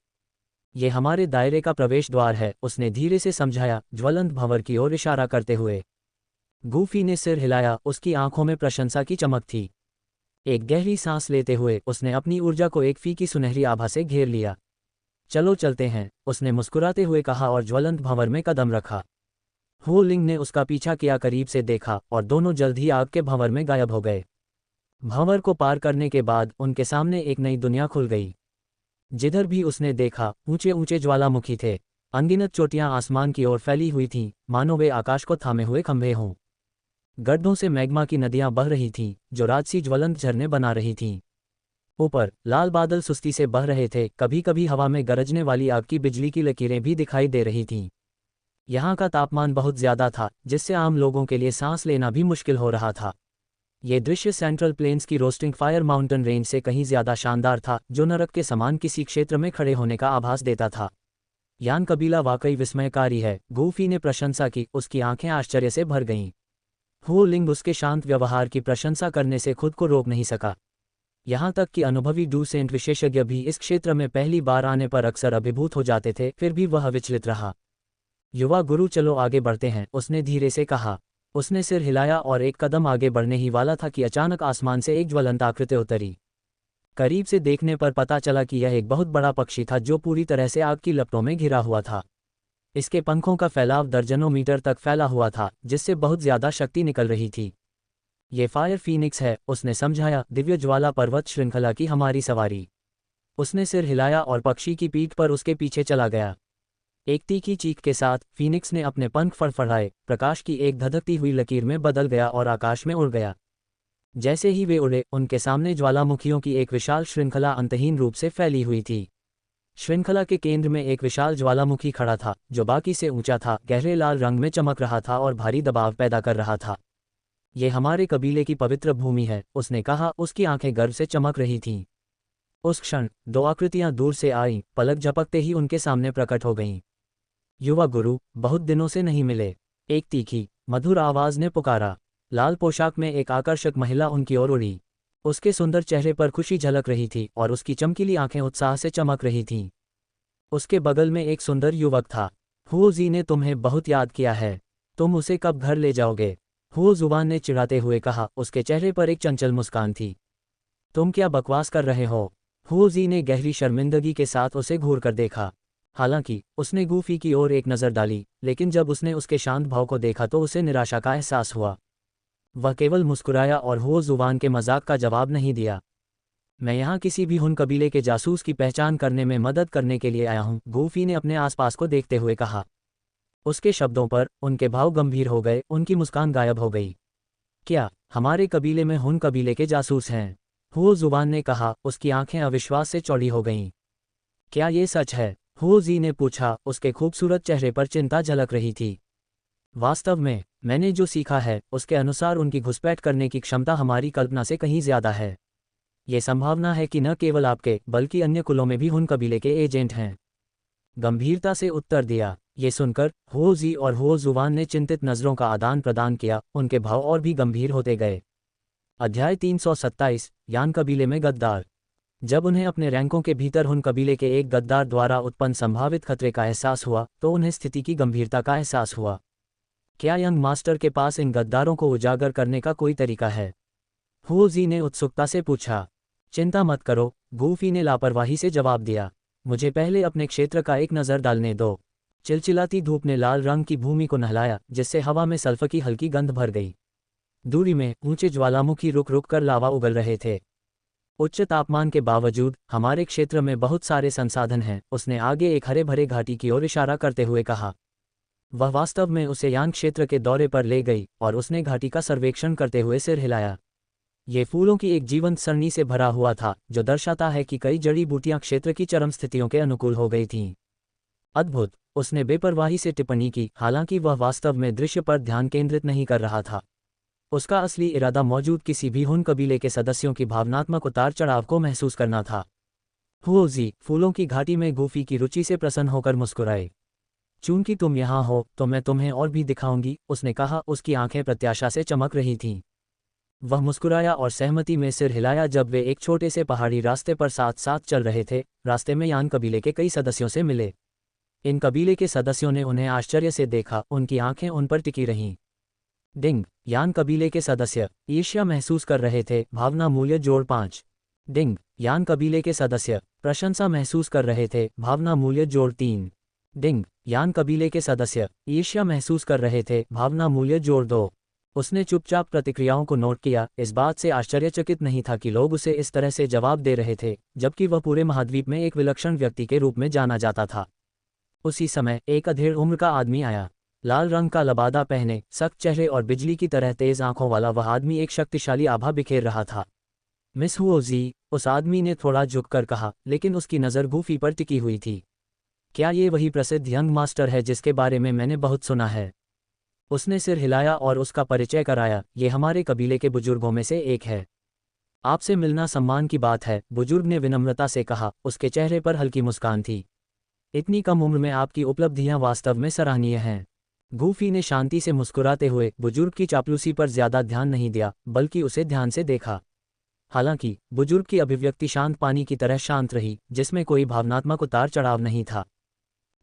S1: ये हमारे दायरे का प्रवेश द्वार है, उसने धीरे से समझाया, ज्वलंत भंवर की ओर इशारा करते हुए। गूफी ने सिर हिलाया, उसकी आंखों में प्रशंसा की चमक थी। एक गहरी सांस लेते हुए उसने अपनी ऊर्जा को एक फीकी सुनहरी आभा से घेर लिया। चलो चलते हैं, उसने मुस्कुराते हुए कहा और ज्वलंत भंवर में कदम रखा। हुओ लिंग ने उसका पीछा किया, करीब से देखा, और दोनों जल्द ही आग के भंवर में गायब हो गए। भंवर को पार करने के बाद उनके सामने एक नई दुनिया खुल गई। जिधर भी उसने देखा, ऊंचे ऊंचे ज्वालामुखी थे। अनगिनत चोटियां आसमान की ओर फैली हुई थीं, मानो वे आकाश को थामे हुए खंभे हों। गड्ढों से मैग्मा की नदियां बह रही थीं, जो राजसी ज्वलंत झरने बना रही थीं। ऊपर लाल बादल सुस्ती से बह रहे थे, कभी कभी हवा में गरजने वाली आग की बिजली की लकीरें भी दिखाई दे रही थीं। यहाँ का तापमान बहुत ज्यादा था, जिससे आम लोगों के लिए सांस लेना भी मुश्किल हो रहा था। ये दृश्य सेंट्रल प्लेन्स की रोस्टिंग फायर माउंटेन रेंज से कहीं ज्यादा शानदार था, जो नरक के समान किसी क्षेत्र में खड़े होने का आभास देता था। यान कबीला वाकई विस्मयकारी है, गूफी ने प्रशंसा की, उसकी आंखें आश्चर्य से भर गईं। हुओ लिंग उसके शांत व्यवहार की प्रशंसा करने से खुद को रोक नहीं सका। यहाँ तक कि अनुभवी डूसेंट विशेषज्ञ भी इस क्षेत्र में पहली बार आने पर अक्सर अभिभूत हो जाते थे, फिर भी वह विचलित रहा। युवा गुरु, चलो आगे बढ़ते हैं, उसने धीरे से कहा। उसने सिर हिलाया और एक कदम आगे बढ़ने ही वाला था कि अचानक आसमान से एक ज्वलंत आकृति उतरी। करीब से देखने पर पता चला कि यह एक बहुत बड़ा पक्षी था, जो पूरी तरह से आग की लपटों में घिरा हुआ था। इसके पंखों का फैलाव दर्जनों मीटर तक फैला हुआ था, जिससे बहुत ज्यादा शक्ति निकल रही थी। ये फायर फीनिक्स है, उसने समझाया, दिव्य ज्वाला पर्वत श्रृंखला की हमारी सवारी। उसने सिर हिलाया और पक्षी की पीठ पर उसके पीछे चला गया। एक तीखी चीख के साथ फीनिक्स ने अपने पंख फड़फड़ाए, प्रकाश की एक धधकती हुई लकीर में बदल गया और आकाश में उड़ गया। जैसे ही वे उड़े, उनके सामने ज्वालामुखियों की एक विशाल श्रृंखला अंतहीन रूप से फैली हुई थी। श्रृंखला के केंद्र में एक विशाल ज्वालामुखी खड़ा था, जो बाकी से ऊंचा था, गहरे लाल रंग में चमक रहा था और भारी दबाव पैदा कर रहा था। ये हमारे कबीले की पवित्र भूमि है, उसने कहा, उसकी आंखें गर्व से चमक रही थीं। उस क्षण दो आकृतियां दूर से आईं, पलक झपकते ही उनके सामने प्रकट हो गईं। युवा गुरु, बहुत दिनों से नहीं मिले, एक तीखी मधुर आवाज ने पुकारा। लाल पोशाक में एक आकर्षक महिला उनकी ओर उड़ी। उसके सुंदर चेहरे पर खुशी झलक रही थी और उसकी चमकीली आंखें उत्साह से चमक रही थीं। उसके बगल में एक सुंदर युवक था। हुओ जी ने तुम्हें बहुत याद किया है, तुम उसे कब घर ले जाओगे? हुओ जुबान ने चिढ़ाते हुए कहा, उसके चेहरे पर एक चंचल मुस्कान थी। तुम क्या बकवास कर रहे हो? हुओ जी ने गहरी शर्मिंदगी के साथ उसे घूर कर देखा। हालांकि उसने गूफी की ओर एक नज़र डाली, लेकिन जब उसने उसके शांत भाव को देखा तो उसे निराशा का एहसास हुआ। वह केवल मुस्कुराया और हुओ जुबान के मजाक का जवाब नहीं दिया। मैं यहाँ किसी भी हुन कबीले के जासूस की पहचान करने में मदद करने के लिए आया हूँ, गूफी ने अपने आसपास को देखते हुए कहा। उसके शब्दों पर उनके भाव गंभीर हो गए, उनकी मुस्कान गायब हो गई। क्या हमारे कबीले में हुन कबीले के जासूस हैं? हुओ जुबान ने कहा, उसकी आंखें अविश्वास से चौड़ी हो गईं। क्या ये सच है? हुओ जी ने पूछा, उसके खूबसूरत चेहरे पर चिंता झलक रही थी। वास्तव में मैंने जो सीखा है उसके अनुसार उनकी घुसपैठ करने की क्षमता हमारी कल्पना से कहीं ज्यादा है। ये संभावना है कि न केवल आपके बल्कि अन्य कुलों में भी हुन कबीले के एजेंट हैं, गंभीरता से उत्तर दिया। ये सुनकर हुओ जी और हुओ जुबान ने चिंतित नजरों का आदान प्रदान किया, उनके भाव और भी गंभीर होते गए। अध्याय 327, यान कबीले में गद्दार। जब उन्हें अपने रैंकों के भीतर हुन कबीले के एक गद्दार द्वारा उत्पन्न संभावित खतरे का एहसास हुआ तो उन्हें स्थिति की गंभीरता का एहसास हुआ। क्या यंग मास्टर के पास इन गद्दारों को उजागर करने का कोई तरीका है? हुओ जी ने उत्सुकता से पूछा। चिंता मत करो, गूफी ने लापरवाही से जवाब दिया। मुझे पहले अपने क्षेत्र का एक नज़र डालने दो। चिलचिलाती धूप ने लाल रंग की भूमि को नहलाया, जिससे हवा में सल्फर की हल्की गंध भर गई। दूरी में ऊंचे ज्वालामुखी रुक रुक कर लावा उगल रहे थे। उच्च तापमान के बावजूद हमारे क्षेत्र में बहुत सारे संसाधन हैं, उसने आगे एक हरे भरे घाटी की ओर इशारा करते हुए कहा। वह वास्तव में उसे यान क्षेत्र के दौरे पर ले गई और उसने घाटी का सर्वेक्षण करते हुए सिर हिलाया। ये फूलों की एक जीवंत सरणी से भरा हुआ था, जो दर्शाता है कि कई जड़ी बूटियां क्षेत्र की चरम स्थितियों के अनुकूल हो गई थीं। अद्भुत, उसने बेपरवाही से टिप्पणी की, हालांकि वह वास्तव में दृश्य पर ध्यान केंद्रित नहीं कर रहा था। उसका असली इरादा मौजूद किसी भी हुन कबीले के सदस्यों की भावनात्मक उतार चढ़ाव को महसूस करना था। हुओ जी फूलों की घाटी में गूफी की रुचि से प्रसन्न होकर मुस्कुराए। चूंकि तुम यहाँ हो तो मैं तुम्हें और भी दिखाऊंगी, उसने कहा, उसकी आंखें प्रत्याशा से चमक रही थीं। वह मुस्कुराया और सहमति में सिर हिलाया जब वे एक छोटे से पहाड़ी रास्ते पर साथ साथ चल रहे थे। रास्ते में यान कबीले के कई सदस्यों से मिले। इन कबीले के सदस्यों ने उन्हें आश्चर्य से देखा, उनकी आंखें उन पर टिकी रहीं। डिंग, यान कबीले के सदस्य ईर्ष्या महसूस कर रहे थे, भावना मूल्य जोड़ 5। डिंग, यान कबीले के सदस्य प्रशंसा महसूस कर रहे थे, भावना मूल्य जोड़ 3। डिंग, यान कबीले के सदस्य ईर्ष्या महसूस कर रहे थे, भावना मूल्य जोड़ 2। उसने चुपचाप प्रतिक्रियाओं को नोट किया, इस बात से आश्चर्यचकित नहीं था कि लोग उसे इस तरह से जवाब दे रहे थे, जबकि वह पूरे महाद्वीप में एक विलक्षण व्यक्ति के रूप में जाना जाता था। उसी समय एक अधेड़ उम्र का आदमी आया। लाल रंग का लबादा पहने, सख्त चेहरे और बिजली की तरह तेज आंखों वाला वह आदमी एक शक्तिशाली आभा बिखेर रहा था। मिस हुओ जी, उस आदमी ने थोड़ा झुककर कहा, लेकिन उसकी नज़र गूफी पर टिकी हुई थी। क्या ये वही प्रसिद्ध यंग मास्टर है जिसके बारे में मैंने बहुत सुना है? उसने सिर हिलाया और उसका परिचय कराया। ये हमारे कबीले के बुजुर्गों में से एक है। आपसे मिलना सम्मान की बात है, बुजुर्ग ने विनम्रता से कहा, उसके चेहरे पर हल्की मुस्कान थी। इतनी कम उम्र में आपकी उपलब्धियां वास्तव में सराहनीय हैं। गूफी ने शांति से मुस्कुराते हुए बुजुर्ग की चापलूसी पर ज्यादा ध्यान नहीं दिया, बल्कि उसे ध्यान से देखा। हालांकि बुजुर्ग की अभिव्यक्ति शांत पानी की तरह शांत रही, जिसमें कोई भावनात्मक उतार चढ़ाव नहीं था।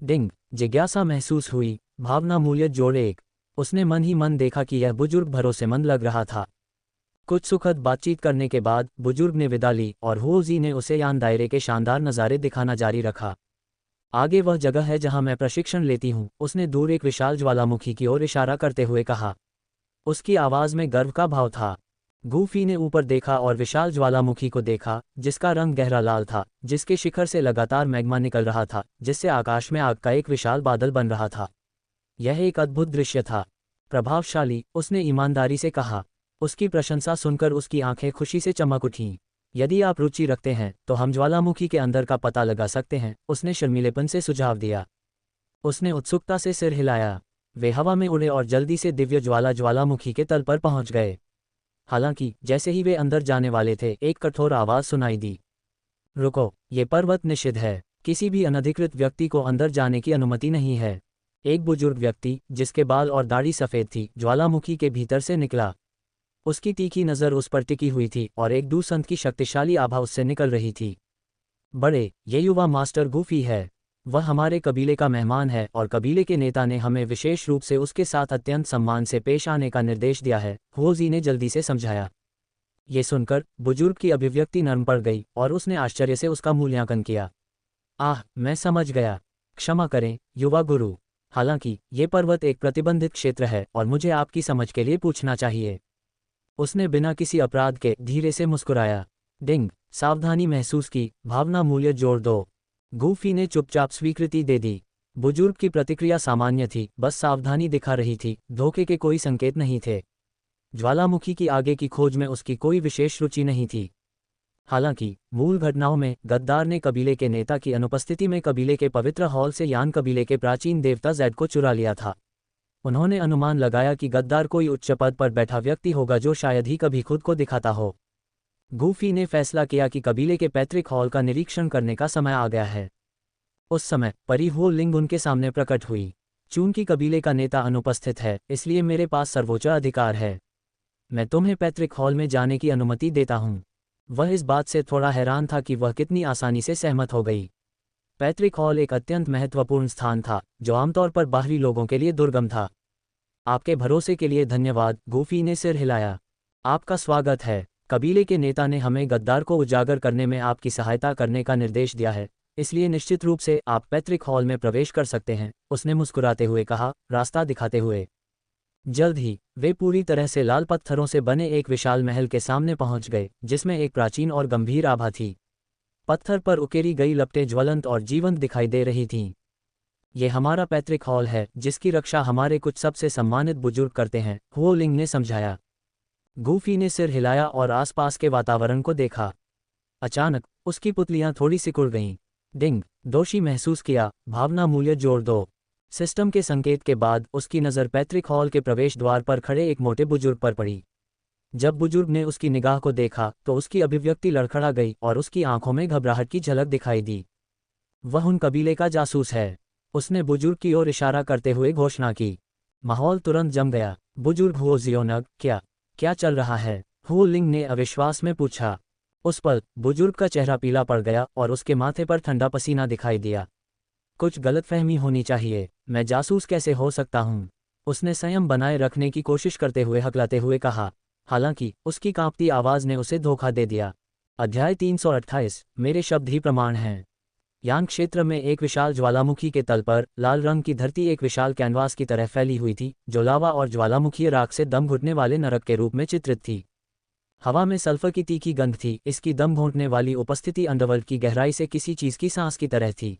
S1: डिंग, जिज्ञासा महसूस हुई, भावना मूल्य जोड़ 1। उसने मन ही मन देखा कि यह बुजुर्ग भरोसेमंद लग रहा था। कुछ सुखद बातचीत करने के बाद बुजुर्ग ने विदा ली और हुओ जी ने उसे यान दायरे के शानदार नज़ारे दिखाना जारी रखा। आगे वह जगह है जहां मैं प्रशिक्षण लेती हूं, उसने दूर एक विशाल ज्वालामुखी की ओर इशारा करते हुए कहा। उसकी आवाज़ में गर्व का भाव था। गूफी ने ऊपर देखा और विशाल ज्वालामुखी को देखा, जिसका रंग गहरा लाल था, जिसके शिखर से लगातार मैग्मा निकल रहा था, जिससे आकाश में आग का एक विशाल बादल बन रहा था। यह एक अद्भुत दृश्य था। प्रभावशाली, उसने ईमानदारी से कहा। उसकी प्रशंसा सुनकर उसकी आंखें खुशी से चमक उठीं। यदि आप रुचि रखते हैं तो हम ज्वालामुखी के अंदर का पता लगा सकते हैं, उसने शर्मीलेपन से सुझाव दिया। उसने उत्सुकता से सिर हिलाया। वे हवा में उड़े और जल्दी से दिव्य ज्वालामुखी के तल पर पहुंच गए। हालांकि जैसे ही वे अंदर जाने वाले थे, एक कठोर आवाज सुनाई दी। रुको, ये पर्वत निषिद्ध है। किसी भी अनधिकृत व्यक्ति को अंदर जाने की अनुमति नहीं है। एक बुजुर्ग व्यक्ति, जिसके बाल और दाढ़ी सफ़ेद थी, ज्वालामुखी के भीतर से निकला। उसकी तीखी नज़र उस पर टिकी हुई थी और एक दूसंत की शक्तिशाली आभा उससे निकल रही थी। बड़े, ये युवा मास्टर गूफी है। वह हमारे कबीले का मेहमान है और कबीले के नेता ने हमें विशेष रूप से उसके साथ अत्यंत सम्मान से पेश आने का निर्देश दिया है, हुओजी ने जल्दी से समझाया। ये सुनकर बुजुर्ग की अभिव्यक्ति नरम पड़ गई और उसने आश्चर्य से उसका मूल्यांकन किया। आह, मैं समझ गया। क्षमा करें, युवा गुरु। हालांकि ये पर्वत एक प्रतिबंधित क्षेत्र है और मुझे आपकी समझ के लिए पूछना चाहिए। उसने बिना किसी अपराध के धीरे से मुस्कुराया। डिंग, सावधानी महसूस की, भावना मूल्य जोड़ दो। गूफी ने चुपचाप स्वीकृति दे दी। बुजुर्ग की प्रतिक्रिया सामान्य थी, बस सावधानी दिखा रही थी, धोखे के कोई संकेत नहीं थे। ज्वालामुखी की आगे की खोज में उसकी कोई विशेष रुचि नहीं थी। हालांकि मूल घटनाओं में गद्दार ने कबीले के नेता की अनुपस्थिति में कबीले के पवित्र हॉल से यान कबीले के प्राचीन देवता जैड को चुरा लिया था। उन्होंने अनुमान लगाया कि गद्दार कोई उच्च पद पर बैठा व्यक्ति होगा जो शायद ही कभी खुद को दिखाता हो। गूफी ने फैसला किया कि कबीले के पैतृक हॉल का निरीक्षण करने का समय आ गया है। उस समय परी हुओ लिंग उनके सामने प्रकट हुई। चूंकि कबीले का नेता अनुपस्थित है, इसलिए मेरे पास सर्वोच्च अधिकार है। मैं तुम्हें पैतृक हॉल में जाने की अनुमति देता हूँ। वह इस बात से थोड़ा हैरान था कि वह कितनी आसानी से सहमत हो गई। पैतृक हॉल एक अत्यंत महत्वपूर्ण स्थान था, जो आमतौर पर बाहरी लोगों के लिए दुर्गम था। आपके भरोसे के लिए धन्यवाद, गूफी ने सिर हिलाया। आपका स्वागत है। कबीले के नेता ने हमें गद्दार को उजागर करने में आपकी सहायता करने का निर्देश दिया है, इसलिए निश्चित रूप से आप पैतृक हॉल में प्रवेश कर सकते हैं, उसने मुस्कुराते हुए कहा, रास्ता दिखाते हुए। जल्द ही वे पूरी तरह से लाल पत्थरों से बने एक विशाल महल के सामने पहुंच गए, जिसमें एक प्राचीन और गंभीर आभा थी। पत्थर पर उकेरी गई लपटें ज्वलंत और जीवंत दिखाई दे रही थीं। ये हमारा पैतृक हॉल है, जिसकी रक्षा हमारे कुछ सबसे सम्मानित बुजुर्ग करते हैं, हुओ लिंग ने समझाया। गूफी ने सिर हिलाया और आसपास के वातावरण को देखा। अचानक उसकी पुतलियां थोड़ी सिकुड़ गईं। डिंग, दोषी महसूस किया, भावना मूल्य जोड़ दो। सिस्टम के संकेत के बाद उसकी नज़र पैतृक हॉल के प्रवेश द्वार पर खड़े एक मोटे बुजुर्ग पर पड़ी। जब बुजुर्ग ने उसकी निगाह को देखा तो उसकी अभिव्यक्ति लड़खड़ा गई और उसकी आंखों में घबराहट की झलक दिखाई दी। वह उन कबीले का जासूस है, उसने बुजुर्ग की ओर इशारा करते हुए घोषणा की। माहौल तुरंत जम गया। बुजुर्ग हुओ जियोनग, क्या चल रहा है? हुओ लिंग ने अविश्वास में पूछा। उस पल बुजुर्ग का चेहरा पीला पड़ गया और उसके माथे पर ठंडा पसीना दिखाई दिया। कुछ गलतफहमी होनी चाहिए, मैं जासूस कैसे हो सकता हूँ? उसने संयम बनाए रखने की कोशिश करते हुए हकलाते हुए कहा। हालांकि उसकी कांपती आवाज़ ने उसे धोखा दे दिया। अध्याय 328, मेरे शब्द ही प्रमाण हैं। यान क्षेत्र में एक विशाल ज्वालामुखी के तल पर लाल रंग की धरती एक विशाल कैनवास की तरह फैली हुई थी, जो लावा और ज्वालामुखीय राख से दम घुटने वाले नरक के रूप में चित्रित थी। हवा में सल्फर की तीखी गंध थी। इसकी दम घोंटने वाली उपस्थिति अंडरवर्ल्ड की गहराई से किसी चीज़ की सांस की तरह थी।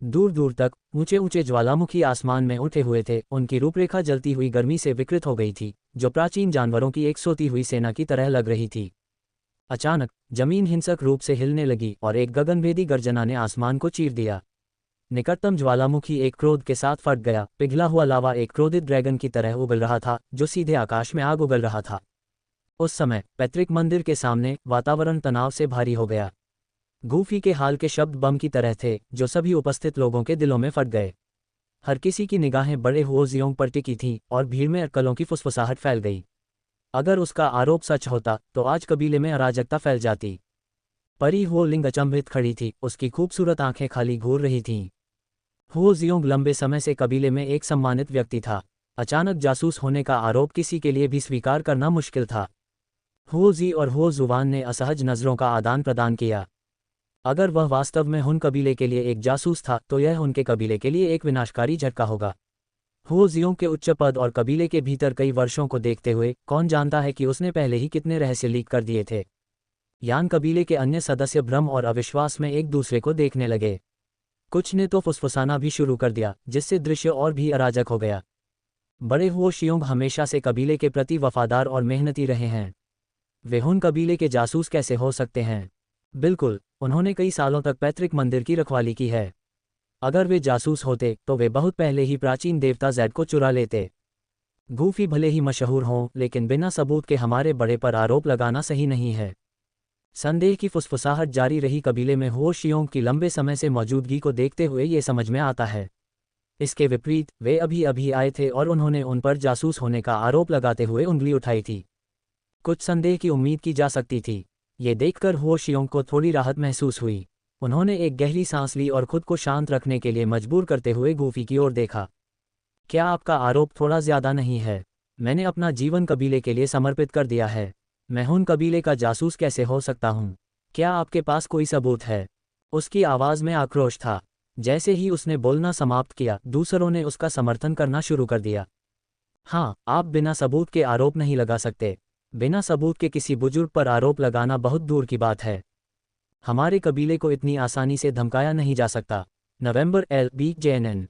S1: दूर दूर तक ऊंचे ऊंचे ज्वालामुखी आसमान में उठे हुए थे। उनकी रूपरेखा जलती हुई गर्मी से विकृत हो गई थी, जो प्राचीन जानवरों की एक सोती हुई सेना की तरह लग रही थी। अचानक जमीन हिंसक रूप से हिलने लगी और एक गगनभेदी गर्जना ने आसमान को चीर दिया। निकटतम ज्वालामुखी एक क्रोध के साथ फट गया। पिघला हुआ लावा एक क्रोधित ड्रैगन की तरह उगल रहा था, जो सीधे आकाश में आग उगल रहा था। उस समय पैतृक मंदिर के सामने वातावरण तनाव से भारी हो गया। गूफी के हाल के शब्द बम की तरह थे, जो सभी उपस्थित लोगों के दिलों में फट गए। हर किसी की निगाहें बड़े हुओ जियोंग पर टिकी थीं और भीड़ में अटकलों की फुसफुसाहट फैल गई। अगर उसका आरोप सच होता तो आज कबीले में अराजकता फैल जाती। परी हुओ लिंग अचंभित खड़ी थी, उसकी खूबसूरत आंखें खाली घूर रही थीं। हुओ जियोंग लंबे समय से कबीले में एक सम्मानित व्यक्ति था। अचानक जासूस होने का आरोप किसी के लिए भी स्वीकार करना मुश्किल था। हुओ जी और हुओ जुवान ने असहज नज़रों का आदान प्रदान किया। अगर वह वास्तव में हुन कबीले के लिए एक जासूस था तो यह उनके कबीले के लिए एक विनाशकारी झटका होगा। हो जियोंग के उच्च पद और कबीले के भीतर कई वर्षों को देखते हुए कौन जानता है कि उसने पहले ही कितने रहस्य लीक कर दिए थे। यान कबीले के अन्य सदस्य भ्रम और अविश्वास में एक दूसरे को देखने लगे। कुछ ने तो फुसफुसाना भी शुरू कर दिया, जिससे दृश्य और भी अराजक हो गया। बड़े हुओ शियोंग हमेशा से कबीले के प्रति वफादार और मेहनती रहे हैं। वे हुन कबीले के जासूस कैसे हो सकते हैं? बिल्कुल, उन्होंने कई सालों तक पैतृक मंदिर की रखवाली की है। अगर वे जासूस होते तो वे बहुत पहले ही प्राचीन देवता ज़ेड को चुरा लेते। गूफी भले ही मशहूर हों, लेकिन बिना सबूत के हमारे बड़े पर आरोप लगाना सही नहीं है। संदेह की फुसफुसाहट जारी रही कबीले में हो शियोंग की लंबे समय से मौजूदगी को देखते हुए ये समझ में आता है। इसके विपरीत वे अभी अभी आए थे और उन्होंने उन पर जासूस होने का आरोप लगाते हुए उंगली उठाई थी। कुछ संदेह की उम्मीद की जा सकती थी। ये देखकर हो शियोंग को थोड़ी राहत महसूस हुई। उन्होंने एक गहरी सांस ली और खुद को शांत रखने के लिए मजबूर करते हुए गूफी की ओर देखा। क्या आपका आरोप थोड़ा ज्यादा नहीं है? मैंने अपना जीवन कबीले के लिए समर्पित कर दिया है। मैं हुन कबीले का जासूस कैसे हो सकता हूँ? क्या आपके पास कोई सबूत है? उसकी आवाज़ में आक्रोश था। जैसे ही उसने बोलना समाप्त किया, दूसरों ने उसका समर्थन करना शुरू कर दिया। हाँ, आप बिना सबूत के आरोप नहीं लगा सकते। बिना सबूत के किसी बुजुर्ग पर आरोप लगाना बहुत दूर की बात है। हमारे कबीले को इतनी आसानी से धमकाया नहीं जा सकता। नवंबर LBJNN।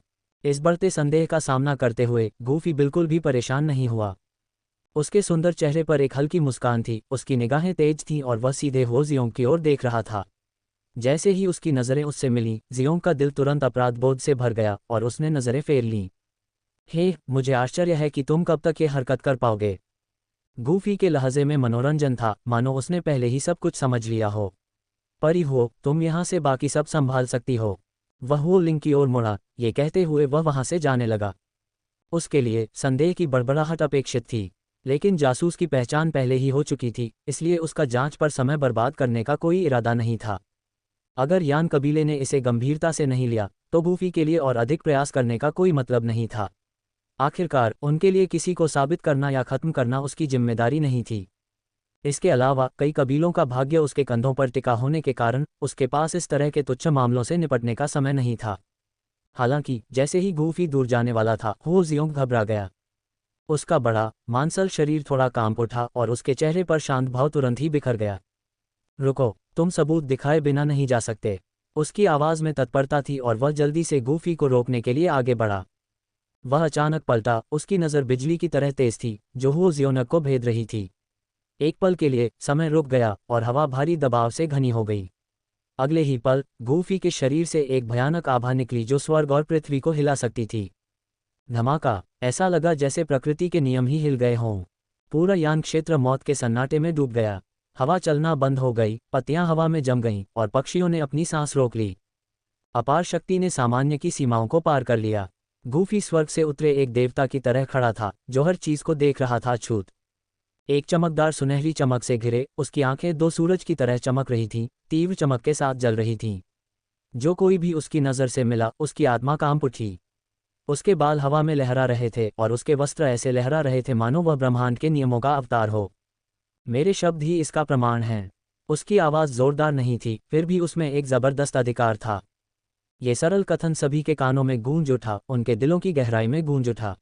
S1: इस बढ़ते संदेह का सामना करते हुए गूफी बिल्कुल भी परेशान नहीं हुआ। उसके सुंदर चेहरे पर एक हल्की मुस्कान थी, उसकी निगाहें तेज थीं और वह सीधे हो जियोंग की ओर देख रहा था। जैसे ही उसकी नज़रें उससे मिलीं, जियोंग का दिल तुरंत अपराध बोध से भर गया और उसने नज़रें फेर लीं। हे, मुझे आश्चर्य है कि तुम कब तक ये हरकत कर पाओगे। गूफी के लहजे में मनोरंजन था, मानो उसने पहले ही सब कुछ समझ लिया हो। परी हो, तुम यहाँ से बाकी सब संभाल सकती हो। वह हो लिंग की ओर मुड़ा, ये कहते हुए वह वहाँ से जाने लगा। उसके लिए संदेह की बड़बड़ाहट अपेक्षित थी, लेकिन जासूस की पहचान पहले ही हो चुकी थी, इसलिए उसका जांच पर समय बर्बाद करने का कोई इरादा नहीं था। अगर यान कबीले ने इसे गंभीरता से नहीं लिया, तो गूफी के लिए और अधिक प्रयास करने का कोई मतलब नहीं था। आखिरकार उनके लिए किसी को साबित करना या खत्म करना उसकी जिम्मेदारी नहीं थी। इसके अलावा कई कबीलों का भाग्य उसके कंधों पर टिका होने के कारण उसके पास इस तरह के तुच्छ मामलों से निपटने का समय नहीं था। हालांकि जैसे ही गूफी दूर जाने वाला था, हो जियोंग घबरा गया। उसका बड़ा मांसल शरीर थोड़ा कांप उठा और उसके चेहरे पर शांत भाव तुरंत ही बिखर गया। रुको, तुम सबूत दिखाए बिना नहीं जा सकते। उसकी आवाज़ में तत्परता थी और वह जल्दी से गूफी को रोकने के लिए आगे बढ़ा। वह अचानक पलटा, उसकी नज़र बिजली की तरह तेज थी, जो हो जियोंग को भेद रही थी। एक पल के लिए समय रुक गया और हवा भारी दबाव से घनी हो गई। अगले ही पल गूफी के शरीर से एक भयानक आभा निकली जो स्वर्ग और पृथ्वी को हिला सकती थी। धमाका, ऐसा लगा जैसे प्रकृति के नियम ही हिल गए हों। पूरा यान क्षेत्र मौत के सन्नाटे में डूब गया। हवा चलना बंद हो गई, पत्तियां हवा में जम गईं और पक्षियों ने अपनी सांस रोक ली। अपार शक्ति ने सामान्य की सीमाओं को पार कर लिया। गूफी स्वर्ग से उतरे एक देवता की तरह खड़ा था, जो हर चीज को देख रहा था छूत। एक चमकदार सुनहरी चमक से घिरे उसकी आंखें दो सूरज की तरह चमक रही थीं, तीव्र चमक के साथ जल रही थीं। जो कोई भी उसकी नज़र से मिला, उसकी आत्मा कांप उठी। उसके बाल हवा में लहरा रहे थे और उसके वस्त्र ऐसे लहरा रहे थे मानो वह ब्रह्मांड के नियमों का अवतार हो। मेरे शब्द ही इसका प्रमाण हैं। उसकी आवाज़ जोरदार नहीं थी, फिर भी उसमें एक ज़बरदस्त अधिकार था। ये सरल कथन सभी के कानों में गूंज उठा, उनके दिलों की गहराई में गूंज उठा।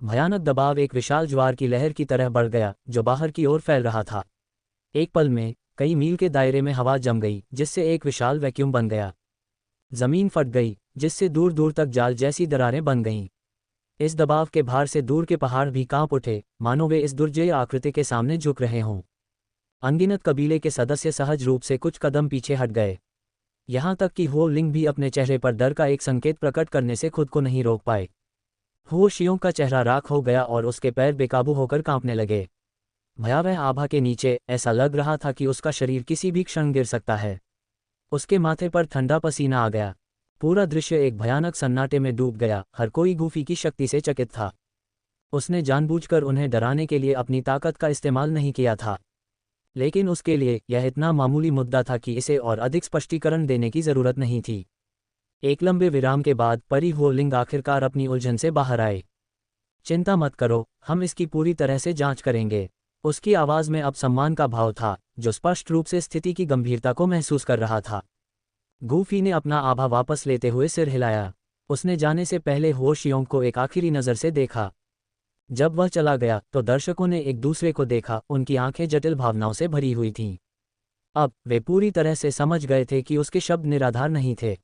S1: भयानक दबाव एक विशाल ज्वार की लहर की तरह बढ़ गया, जो बाहर की ओर फैल रहा था। एक पल में कई मील के दायरे में हवा जम गई, जिससे एक विशाल वैक्यूम बन गया। जमीन फट गई, जिससे दूर दूर तक जाल जैसी दरारें बन गईं। इस दबाव के भार से दूर के पहाड़ भी कांप उठे, मानो वे इस दुर्जय आकृति के सामने झुक रहे हों। अनगिनत कबीले के सदस्य सहज रूप से कुछ कदम पीछे हट गए। यहाँ तक कि हो लिंग भी अपने चेहरे पर डर का एक संकेत प्रकट करने से खुद को नहीं रोक पाए। हो शियों का चेहरा राख हो गया और उसके पैर बेकाबू होकर कांपने लगे। भयावह आभा के नीचे ऐसा लग रहा था कि उसका शरीर किसी भी क्षण गिर सकता है। उसके माथे पर ठंडा पसीना आ गया। पूरा दृश्य एक भयानक सन्नाटे में डूब गया, हर कोई गूफी की शक्ति से चकित था। उसने जानबूझकर उन्हें डराने के लिए अपनी ताकत का इस्तेमाल नहीं किया था, लेकिन उसके लिए यह इतना मामूली मुद्दा था कि इसे और अधिक स्पष्टीकरण देने की जरूरत नहीं थी। एक लंबे विराम के बाद परी हो लिंग आखिरकार अपनी उलझन से बाहर आए। चिंता मत करो, हम इसकी पूरी तरह से जांच करेंगे। उसकी आवाज़ में अब सम्मान का भाव था, जो स्पष्ट रूप से स्थिति की गंभीरता को महसूस कर रहा था। गूफी ने अपना आभा वापस लेते हुए सिर हिलाया। उसने जाने से पहले हो शियोंग को एक आखिरी नज़र से देखा। जब वह चला गया तो दर्शकों ने एक दूसरे को देखा, उनकी आंखें जटिल भावनाओं से भरी हुई थीं। अब वे पूरी तरह से समझ गए थे कि उसके शब्द निराधार नहीं थे।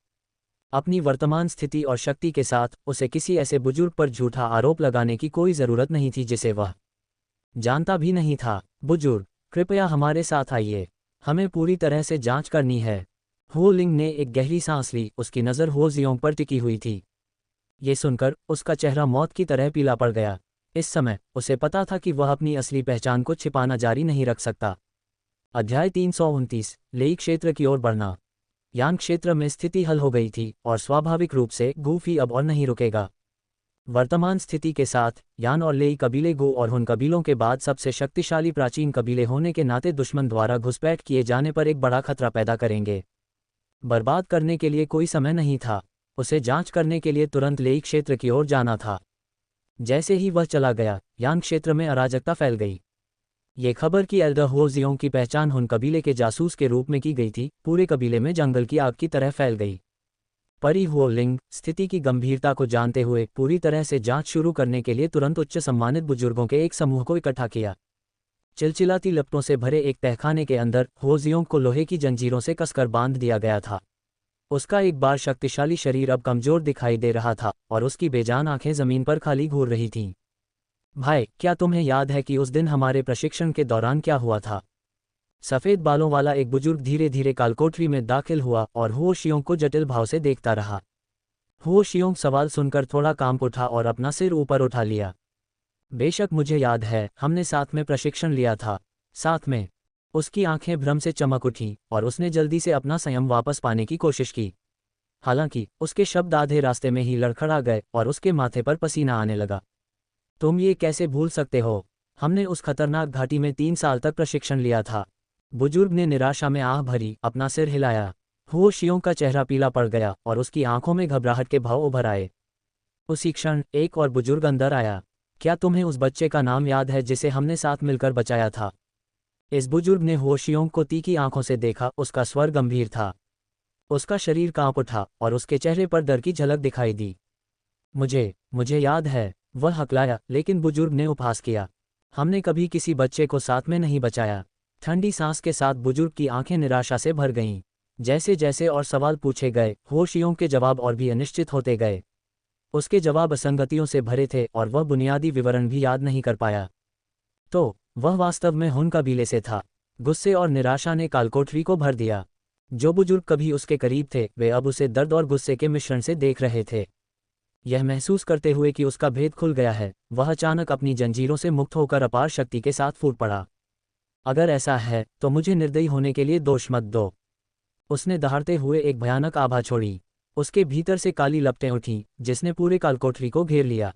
S1: अपनी वर्तमान स्थिति और शक्ति के साथ उसे किसी ऐसे बुजुर्ग पर झूठा आरोप लगाने की कोई ज़रूरत नहीं थी जिसे वह जानता भी नहीं था। बुजुर्ग, कृपया हमारे साथ आइए, हमें पूरी तरह से जांच करनी है। हो लिंग ने एक गहरी सांस ली, उसकी नज़र हो जियोंग पर टिकी हुई थी। ये सुनकर उसका चेहरा मौत की तरह पीला पड़ गया। इस समय उसे पता था कि वह अपनी असली पहचान को छिपाना जारी नहीं रख सकता। अध्याय 329, लेई क्षेत्र की ओर बढ़ना। यान क्षेत्र में स्थिति हल हो गई थी और स्वाभाविक रूप से गूफी अब और नहीं रुकेगा। वर्तमान स्थिति के साथ यान और लेई कबीले गो और हुन कबीलों के बाद सबसे शक्तिशाली प्राचीन कबीले होने के नाते दुश्मन द्वारा घुसपैठ किए जाने पर एक बड़ा खतरा पैदा करेंगे। बर्बाद करने के लिए कोई समय नहीं था। उसे जांच करने के लिए तुरंत लेई क्षेत्र की ओर जाना था। जैसे ही वह चला गया, यान क्षेत्र में अराजकता फैल गई। ये खबर कि एल्डर हो जियोंग की पहचान हुन कबीले के जासूस के रूप में की गई थी, पूरे कबीले में जंगल की आग की तरह फैल गई। परी हुओ लिंग स्थिति की गंभीरता को जानते हुए पूरी तरह से जांच शुरू करने के लिए तुरंत उच्च सम्मानित बुजुर्गों के एक समूह को इकट्ठा किया। चिलचिलाती लपटों से भरे एक तहखाने के अंदर हो जियोंग को लोहे की जंजीरों से कसकर बांध दिया गया था। उसका एक बार शक्तिशाली शरीर अब कमजोर दिखाई दे रहा था और उसकी बेजान आंखें जमीन पर खाली घूर रही थीं। भाई, क्या तुम्हें याद है कि उस दिन हमारे प्रशिक्षण के दौरान क्या हुआ था? सफ़ेद बालों वाला एक बुजुर्ग धीरे धीरे कालकोठरी में दाखिल हुआ और हो शियोंग को जटिल भाव से देखता रहा। हो शियोंग सवाल सुनकर थोड़ा कांप उठा और अपना सिर ऊपर उठा लिया। बेशक मुझे याद है, हमने साथ में प्रशिक्षण लिया था। साथ में। उसकी आंखें भ्रम से चमक उठीं और उसने जल्दी से अपना संयम वापस पाने की कोशिश की। हालांकि उसके शब्द आधे रास्ते में ही लड़खड़ा गए और उसके माथे पर पसीना आने लगा। तुम ये कैसे भूल सकते हो? हमने उस खतरनाक घाटी में 3 साल तक प्रशिक्षण लिया था। बुजुर्ग ने निराशा में आह भरी, अपना सिर हिलाया। हो शियोंग का चेहरा पीला पड़ गया और उसकी आंखों में घबराहट के भाव उभर आए। उसी क्षण एक और बुजुर्ग अंदर आया। क्या तुम्हें उस बच्चे का नाम याद है जिसे हमने साथ मिलकर बचाया था? इस बुजुर्ग ने हो शियोंग को तीखी आंखों से देखा, उसका स्वर गंभीर था। उसका शरीर कांप उठा और उसके चेहरे पर डर की झलक दिखाई दी। मुझे याद है, वह हकलाया, लेकिन बुजुर्ग ने उपहास किया। हमने कभी किसी बच्चे को साथ में नहीं बचाया। ठंडी सांस के साथ बुजुर्ग की आंखें निराशा से भर गईं। जैसे जैसे और सवाल पूछे गए, हो शियोंग के जवाब और भी अनिश्चित होते गए। उसके जवाब असंगतियों से भरे थे और वह बुनियादी विवरण भी याद नहीं कर पाया। तो वह वास्तव में हुन कबीले से था। गुस्से और निराशा ने कालकोठरी को भर दिया। जो बुजुर्ग कभी उसके करीब थे, वे अब उसे दर्द और गुस्से के मिश्रण से देख रहे थे। यह महसूस करते हुए कि उसका भेद खुल गया है, वह अचानक अपनी जंजीरों से मुक्त होकर अपार शक्ति के साथ फूट पड़ा। अगर ऐसा है तो मुझे निर्दयी होने के लिए दोष मत दो। उसने दहाड़ते हुए एक भयानक आभा छोड़ी। उसके भीतर से काली लपटें उठीं, जिसने पूरे कालकोठरी को घेर लिया।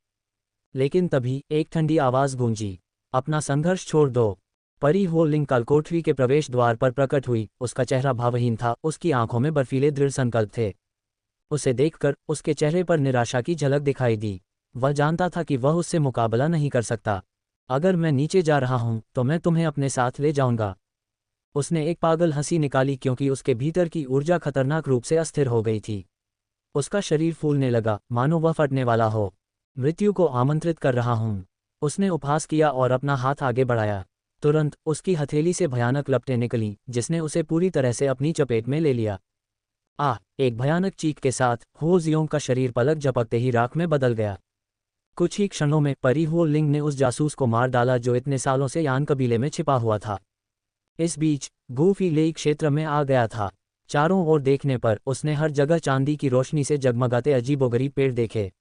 S1: लेकिन तभी एक ठंडी आवाज़ गूंजी, अपना संघर्ष छोड़ दो। परी हो लिंग कालकोठरी के प्रवेश द्वार पर प्रकट हुई। उसका चेहरा भावहीन था, उसकी आंखों में बर्फीले दृढ़ संकल्प थे। उसे देखकर उसके चेहरे पर निराशा की झलक दिखाई दी। वह जानता था कि वह उससे मुकाबला नहीं कर सकता। अगर मैं नीचे जा रहा हूं तो मैं तुम्हें अपने साथ ले जाऊंगा। उसने एक पागल हंसी निकाली क्योंकि उसके भीतर की ऊर्जा खतरनाक रूप से अस्थिर हो गई थी। उसका शरीर फूलने लगा, मानो वह फटने वाला हो। मृत्यु को आमंत्रित कर रहा हूं। उसने उपहास किया और अपना हाथ आगे बढ़ाया। तुरंत उसकी हथेली से भयानक लपटें निकलीं, जिसने उसे पूरी तरह से अपनी चपेट में ले लिया। एक भयानक चीख के साथ हो जियोंग का शरीर पलक झपकते ही राख में बदल गया। कुछ ही क्षणों में परी हो लिंग ने उस जासूस को मार डाला जो इतने सालों से यान कबीले में छिपा हुआ था। इस बीच गूफी लेई क्षेत्र में आ गया था। चारों ओर देखने पर उसने हर जगह चांदी की रोशनी से जगमगाते अजीबोगरीब पेड़ देखे।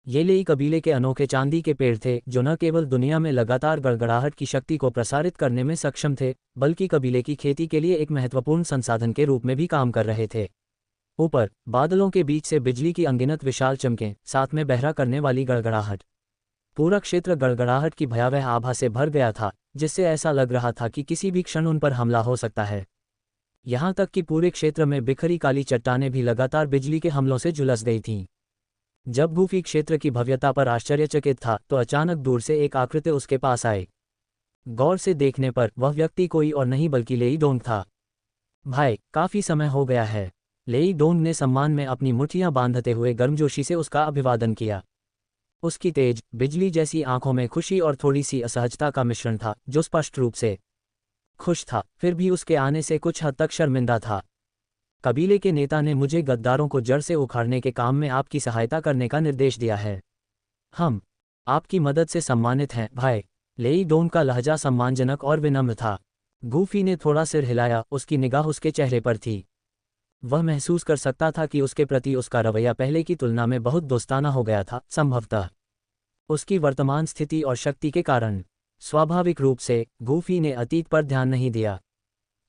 S1: ये लेई कबीले के अनोखे चांदी के पेड़ थे, जो न केवल दुनिया में लगातार गड़गड़ाहट की शक्ति को प्रसारित करने में सक्षम थे, बल्कि कबीले की खेती के लिए एक महत्वपूर्ण संसाधन के रूप में भी काम कर रहे थे। ऊपर बादलों के बीच से बिजली की अनगिनत विशाल चमकें, साथ में बहरा करने वाली गड़गड़ाहट। पूरा क्षेत्र गड़गड़ाहट की भयावह आभा से भर गया था, जिससे ऐसा लग रहा था कि किसी भी क्षण उन पर हमला हो सकता है। यहाँ तक कि पूरे क्षेत्र में बिखरी काली चट्टानें भी लगातार बिजली के हमलों से झुलस गई थीं। जब गूफी क्षेत्र की भव्यता पर आश्चर्यचकित था तो अचानक दूर से एक आकृति उसके पास आए। गौर से देखने पर वह व्यक्ति कोई और नहीं बल्कि लेई डोंग था। भाई, काफी समय हो गया है। लेई डोंग ने सम्मान में अपनी मुट्ठियां बांधते हुए गर्मजोशी से उसका अभिवादन किया। उसकी तेज, बिजली जैसी आंखों में खुशी और थोड़ी सी असहजता का मिश्रण था, जो स्पष्ट रूप से खुश था, फिर भी उसके आने से कुछ हद तक शर्मिंदा था। कबीले के नेता ने मुझे गद्दारों को जड़ से उखाड़ने के काम में आपकी सहायता करने का निर्देश दिया है। हम आपकी मदद से सम्मानित हैं, भाई। लेई डोंग का लहजा सम्मानजनक और विनम्र था। गूफी ने थोड़ा सिर हिलाया, उसकी निगाह उसके चेहरे पर थी। वह महसूस कर सकता था कि उसके प्रति उसका रवैया पहले की तुलना में बहुत दोस्ताना हो गया था, संभवतः उसकी वर्तमान स्थिति और शक्ति के कारण। स्वाभाविक रूप से गूफी ने अतीत पर ध्यान नहीं दिया।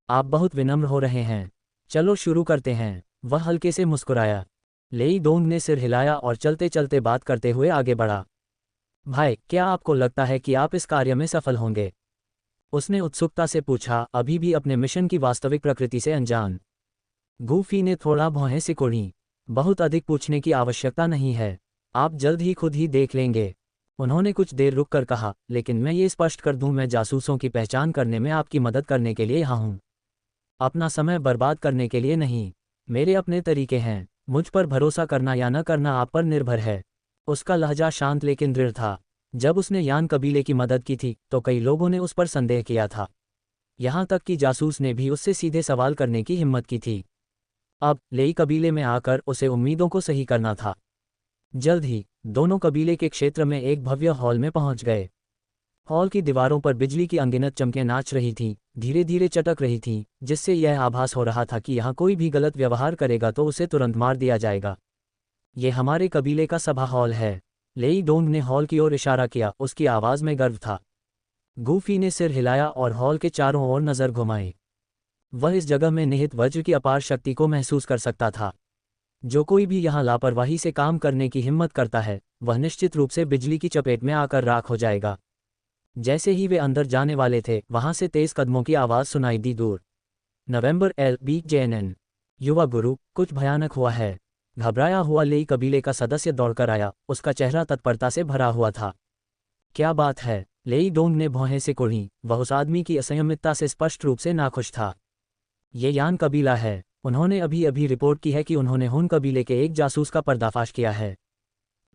S1: आप बहुत विनम्र हो रहे हैं। चलो शुरू करते हैं। वह हल्के से मुस्कुराया। लेई डोंग ने सिर हिलाया और चलते चलते बात करते हुए आगे बढ़ा। भाई, क्या आपको लगता है कि आप इस कार्य में सफल होंगे? उसने उत्सुकता से पूछा, अभी भी अपने मिशन की वास्तविक प्रकृति से अनजान। गूफी ने थोड़ा भौहें सिकोड़ी। बहुत अधिक पूछने की आवश्यकता नहीं है, आप जल्द ही खुद ही देख लेंगे। उन्होंने कुछ देर रुककर कहा, लेकिन मैं ये स्पष्ट कर दूं, मैं जासूसों की पहचान करने में आपकी मदद करने के लिए यहाँ हूँ, अपना समय बर्बाद करने के लिए नहीं। मेरे अपने तरीके हैं, मुझ पर भरोसा करना या न करना आप पर निर्भर है। उसका लहजा शांत लेकिन दृढ़ था। जब उसने यान कबीले की मदद की थी तो कई लोगों ने उस पर संदेह किया था, यहाँ तक कि जासूस ने भी उससे सीधे सवाल करने की हिम्मत की थी। अब लेई कबीले में आकर उसे उम्मीदों को सही करना था। जल्द ही दोनों कबीले के क्षेत्र में एक भव्य हॉल में पहुंच गए। हॉल की दीवारों पर बिजली की अनगिनत चमकें नाच रही थीं, धीरे धीरे चटक रही थीं, जिससे यह आभास हो रहा था कि यहाँ कोई भी गलत व्यवहार करेगा तो उसे तुरंत मार दिया जाएगा। ये हमारे कबीले का सभा हॉल है। लेई डोंग ने हॉल की ओर इशारा किया, उसकी आवाज़ में गर्व था। गूफी ने सिर हिलाया और हॉल के चारों ओर नज़र घुमाई। वह इस जगह में निहित वज्र की अपार शक्ति को महसूस कर सकता था। जो कोई भी यहाँ लापरवाही से काम करने की हिम्मत करता है, वह निश्चित रूप से बिजली की चपेट में आकर राख हो जाएगा। जैसे ही वे अंदर जाने वाले थे, वहां से तेज कदमों की आवाज़ सुनाई दी दूर। नवंबर LBJNN। युवा गुरु, कुछ भयानक हुआ है। घबराया हुआ लेई कबीले का सदस्य दौड़कर आया, उसका चेहरा तत्परता से भरा हुआ था। क्या बात है? लेई डोंग ने भौहें सिकोड़ी। वह उस आदमी की असंयमितता से स्पष्ट रूप से नाखुश था। ये यान कबीला है। उन्होंने अभी अभी रिपोर्ट की है कि उन्होंने हुन कबीले के एक जासूस का पर्दाफाश किया है।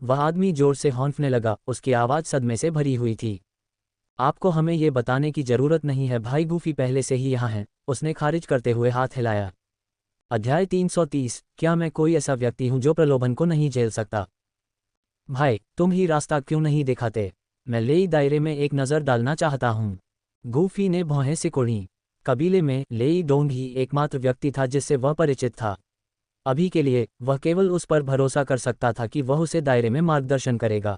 S1: वह आदमी जोर से हौंफने लगा, उसकी आवाज़ सदमे से भरी हुई थी। आपको हमें ये बताने की जरूरत नहीं है भाई, गूफी पहले से ही यहाँ है, उसने खारिज करते हुए हाथ हिलाया। अध्याय 330। क्या मैं कोई ऐसा व्यक्ति हूँ जो प्रलोभन को नहीं झेल सकता? भाई, तुम ही रास्ता क्यों नहीं दिखाते? मैं लेई दायरे में एक नज़र डालना चाहता हूँ। गूफी ने भौहें सिकोड़ी। कबीले में लेई डोंग ही एकमात्र व्यक्ति था जिससे वह परिचित था। अभी के लिए वह केवल उस पर भरोसा कर सकता था कि वह उसे दायरे में मार्गदर्शन करेगा।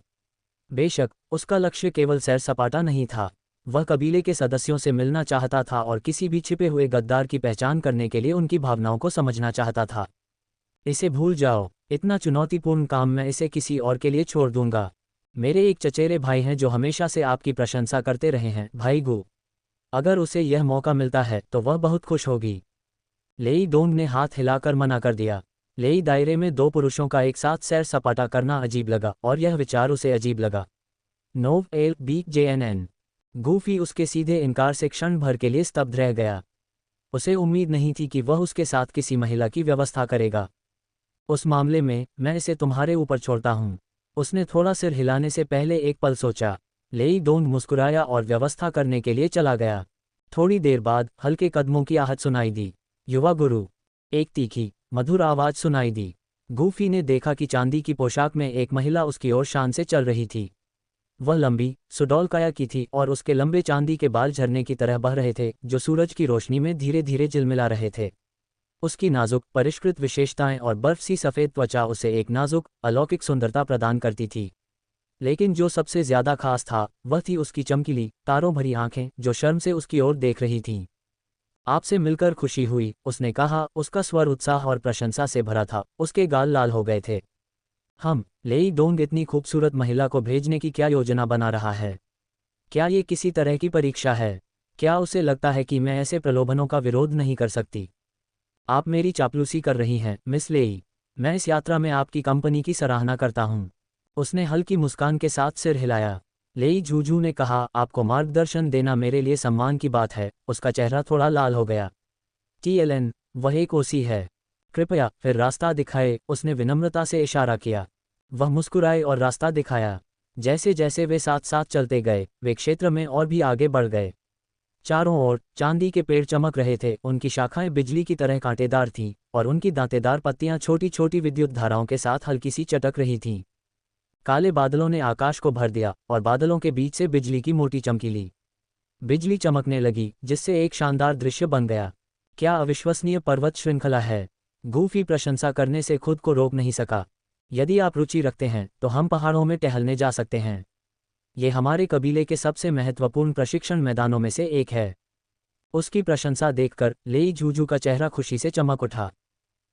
S1: बेशक उसका लक्ष्य केवल सैर सपाटा नहीं था, वह कबीले के सदस्यों से मिलना चाहता था और किसी भी छिपे हुए गद्दार की पहचान करने के लिए उनकी भावनाओं को समझना चाहता था। इसे भूल जाओ, इतना चुनौतीपूर्ण काम मैं इसे किसी और के लिए छोड़ दूंगा। मेरे एक चचेरे भाई हैं जो हमेशा से आपकी प्रशंसा करते रहे हैं, भाई गू। अगर उसे यह मौका मिलता है तो वह बहुत खुश होगी। लेई डोंग ने हाथ हिलाकर मना कर दिया। लेई दायरे में दो पुरुषों का एक साथ सैर सपाटा करना अजीब लगा और यह विचार उसे अजीब लगा। Now LBJNN। गूफी उसके सीधे इनकार से क्षण भर के लिए स्तब्ध रह गया। उसे उम्मीद नहीं थी कि वह उसके साथ किसी महिला की व्यवस्था करेगा। उस मामले में मैं इसे तुम्हारे ऊपर छोड़ता हूँ। उसने थोड़ा सिर हिलाने से पहले एक पल सोचा। लेई डोंग मुस्कुराया और व्यवस्था करने के लिए चला गया। थोड़ी देर बाद हल्के कदमों की आहट सुनाई दी। युवा गुरु, एक तीखी मधुर आवाज सुनाई दी। गूफी ने देखा कि चांदी की पोशाक में एक महिला उसकी ओर शान से चल रही थी। वह लंबी, सुडौल काया की थी और उसके लंबे चांदी के बाल झरने की तरह बह रहे थे, जो सूरज की रोशनी में धीरे धीरे झिलमिला रहे थे। उसकी नाजुक, परिष्कृत विशेषताएं और बर्फ सी सफ़ेद त्वचा उसे एक नाजुक, अलौकिक सुंदरता प्रदान करती थी। लेकिन जो सबसे ज्यादा खास था, वह थी उसकी चमकीली, तारों भरी आंखें जो शर्म से उसकी ओर देख रही थीं। आपसे मिलकर खुशी हुई, उसने कहा, उसका स्वर उत्साह और प्रशंसा से भरा था, उसके गाल लाल हो गए थे। लेई डोंग इतनी खूबसूरत महिला को भेजने की क्या योजना बना रहा है? क्या ये किसी तरह की परीक्षा है? क्या उसे लगता है कि मैं ऐसे प्रलोभनों का विरोध नहीं कर सकती? आप मेरी चापलूसी कर रही हैं, मिस लेई। मैं इस यात्रा में आपकी कंपनी की सराहना करता हूँ। उसने हल्की मुस्कान के साथ सिर हिलाया। लेई झूझू ने कहा, आपको मार्गदर्शन देना मेरे लिए सम्मान की बात है। उसका चेहरा थोड़ा लाल हो गया। TLN, वह एक ओसी है। कृपया फिर रास्ता दिखाए, उसने विनम्रता से इशारा किया। वह मुस्कुराए और रास्ता दिखाया। जैसे जैसे वे साथ साथ चलते गए, वे क्षेत्र में और भी आगे बढ़ गए। चारों ओर चांदी के पेड़ चमक रहे थे, उनकी शाखाएं बिजली की तरह कांटेदार थीं, और उनकी दांतेदार पत्तियां छोटी छोटी विद्युत धाराओं के साथ हल्की सी चटक रही थीं। काले बादलों ने आकाश को भर दिया, और बादलों के बीच से बिजली की मोटी चमकीली बिजली चमकने लगी, जिससे एक शानदार दृश्य बन गया। क्या अविश्वसनीय पर्वत श्रृंखला है! गूफी प्रशंसा करने से खुद को रोक नहीं सका। यदि आप रुचि रखते हैं तो हम पहाड़ों में टहलने जा सकते हैं। ये हमारे कबीले के सबसे महत्वपूर्ण प्रशिक्षण मैदानों में से एक है। उसकी प्रशंसा देखकर लेई जूजू का चेहरा खुशी से चमक उठा।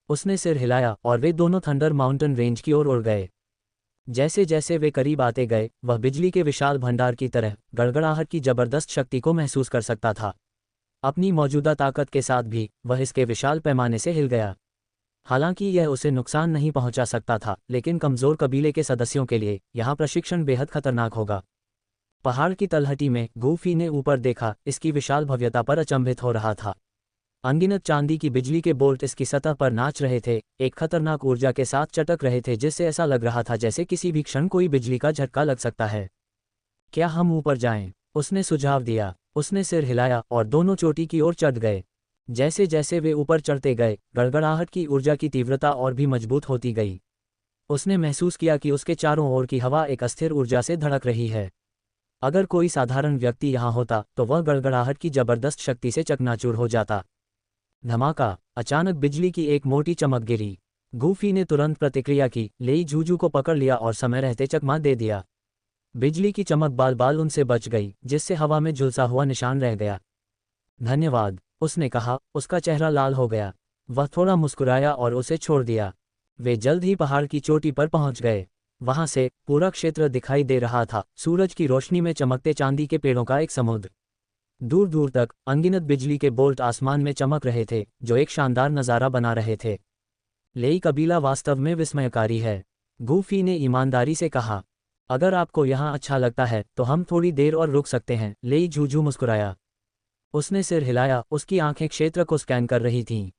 S1: उसने सिर हिलाया और वे दोनों थंडर माउंटेन रेंज की ओर उड़ गए। जैसे जैसे वे करीब आते गए, वह बिजली के विशाल भंडार की तरह गड़गड़ाहट की जबरदस्त शक्ति को महसूस कर सकता था। अपनी मौजूदा ताकत के साथ भी वह इसके विशाल पैमाने से हिल गया। हालांकि यह उसे नुकसान नहीं पहुंचा सकता था, लेकिन कमजोर कबीले के सदस्यों के लिए यहां प्रशिक्षण बेहद खतरनाक होगा। पहाड़ की तलहटी में गूफी ने ऊपर देखा, इसकी विशाल भव्यता पर अचंभित हो रहा था। अनगिनत चांदी की बिजली के बोल्ट इसकी सतह पर नाच रहे थे, एक खतरनाक ऊर्जा के साथ चटक रहे थे, जिससे ऐसा लग रहा था जैसे किसी भी क्षण कोई बिजली का झटका लग सकता है। क्या हम ऊपर जाएं? उसने सुझाव दिया। उसने सिर हिलाया और दोनों चोटी की ओर चढ़ गए। जैसे जैसे वे ऊपर चढ़ते गए, गड़गड़ाहट की ऊर्जा की तीव्रता और भी मजबूत होती गई। उसने महसूस किया कि उसके चारों ओर की हवा एक अस्थिर ऊर्जा से धड़क रही है। अगर कोई साधारण व्यक्ति यहाँ होता तो वह गड़गड़ाहट की जबरदस्त शक्ति से चकनाचूर हो जाता। धमाका! अचानक बिजली की एक मोटी चमक गिरी। गूफी ने तुरंत प्रतिक्रिया की, लेई जूजू को पकड़ लिया और समय रहते चकमा दे दिया। बिजली की चमक बाल बाल उनसे बच गई, जिससे हवा में झुलसा हुआ निशान रह गया। धन्यवाद, उसने कहा। उसका चेहरा लाल हो गया। वह थोड़ा मुस्कुराया और उसे छोड़ दिया। वे जल्द ही पहाड़ की चोटी पर पहुंच गए। वहां से पूरा क्षेत्र दिखाई दे रहा था, सूरज की रोशनी में चमकते चांदी के पेड़ों का एक समुद्र। दूर दूर तक अनगिनत बिजली के बोल्ट आसमान में चमक रहे थे, जो एक शानदार नज़ारा बना रहे थे। लेई कबीला वास्तव में विस्मयकारी है, गूफी ने ईमानदारी से कहा। अगर आपको यहाँ अच्छा लगता है तो हम थोड़ी देर और रुक सकते हैं, लेई जूजू मुस्कुराया। उसने सिर हिलाया, उसकी आंखें क्षेत्र को स्कैन कर रही थीं।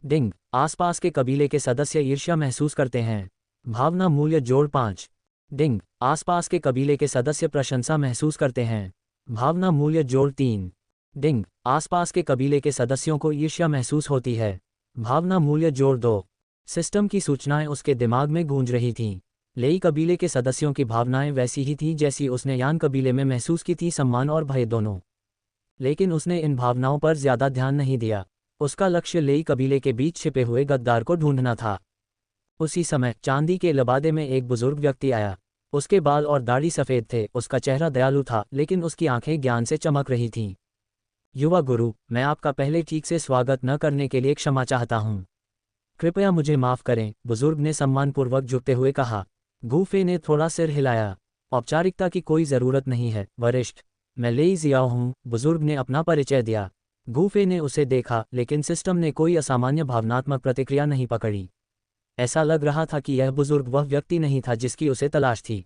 S1: डिंग! आसपास के कबीले के सदस्य ईर्ष्या महसूस करते हैं। भावना मूल्य जोड़ 5। डिंग! आसपास के कबीले के सदस्य प्रशंसा महसूस करते हैं। भावना मूल्य जोड़ 3। डिंग! आसपास के कबीले के सदस्यों को ईर्ष्या महसूस होती है। भावना मूल्य जोड़ 2। सिस्टम की सूचनाएं उसके दिमाग में गूंज रही थीं। लेई कबीले के सदस्यों की भावनाएं वैसी ही थीं जैसी उसने यान कबीले में महसूस की थी, सम्मान और भय दोनों। लेकिन उसने इन भावनाओं पर ज्यादा ध्यान नहीं दिया। उसका लक्ष्य लेई कबीले के बीच छिपे हुए गद्दार को ढूंढना था। उसी समय चांदी के लबादे में एक बुजुर्ग व्यक्ति आया। उसके बाल और दाढ़ी सफ़ेद थे, उसका चेहरा दयालु था, लेकिन उसकी आंखें ज्ञान से चमक रही थीं। युवा गुरु, मैं आपका पहले ठीक से स्वागत न करने के लिए क्षमा चाहता हूँ। कृपया मुझे माफ़ करें, बुजुर्ग ने सम्मानपूर्वक झुकते हुए कहा। गूफे ने थोड़ा सिर हिलाया। औपचारिकता की कोई ज़रूरत नहीं है, वरिष्ठ। मैं लेई जियाओ हूँ, बुजुर्ग ने अपना परिचय दिया। गूफे ने उसे देखा, लेकिन सिस्टम ने कोई असामान्य भावनात्मक प्रतिक्रिया नहीं पकड़ी। ऐसा लग रहा था कि यह बुजुर्ग वह व्यक्ति नहीं था जिसकी उसे तलाश थी।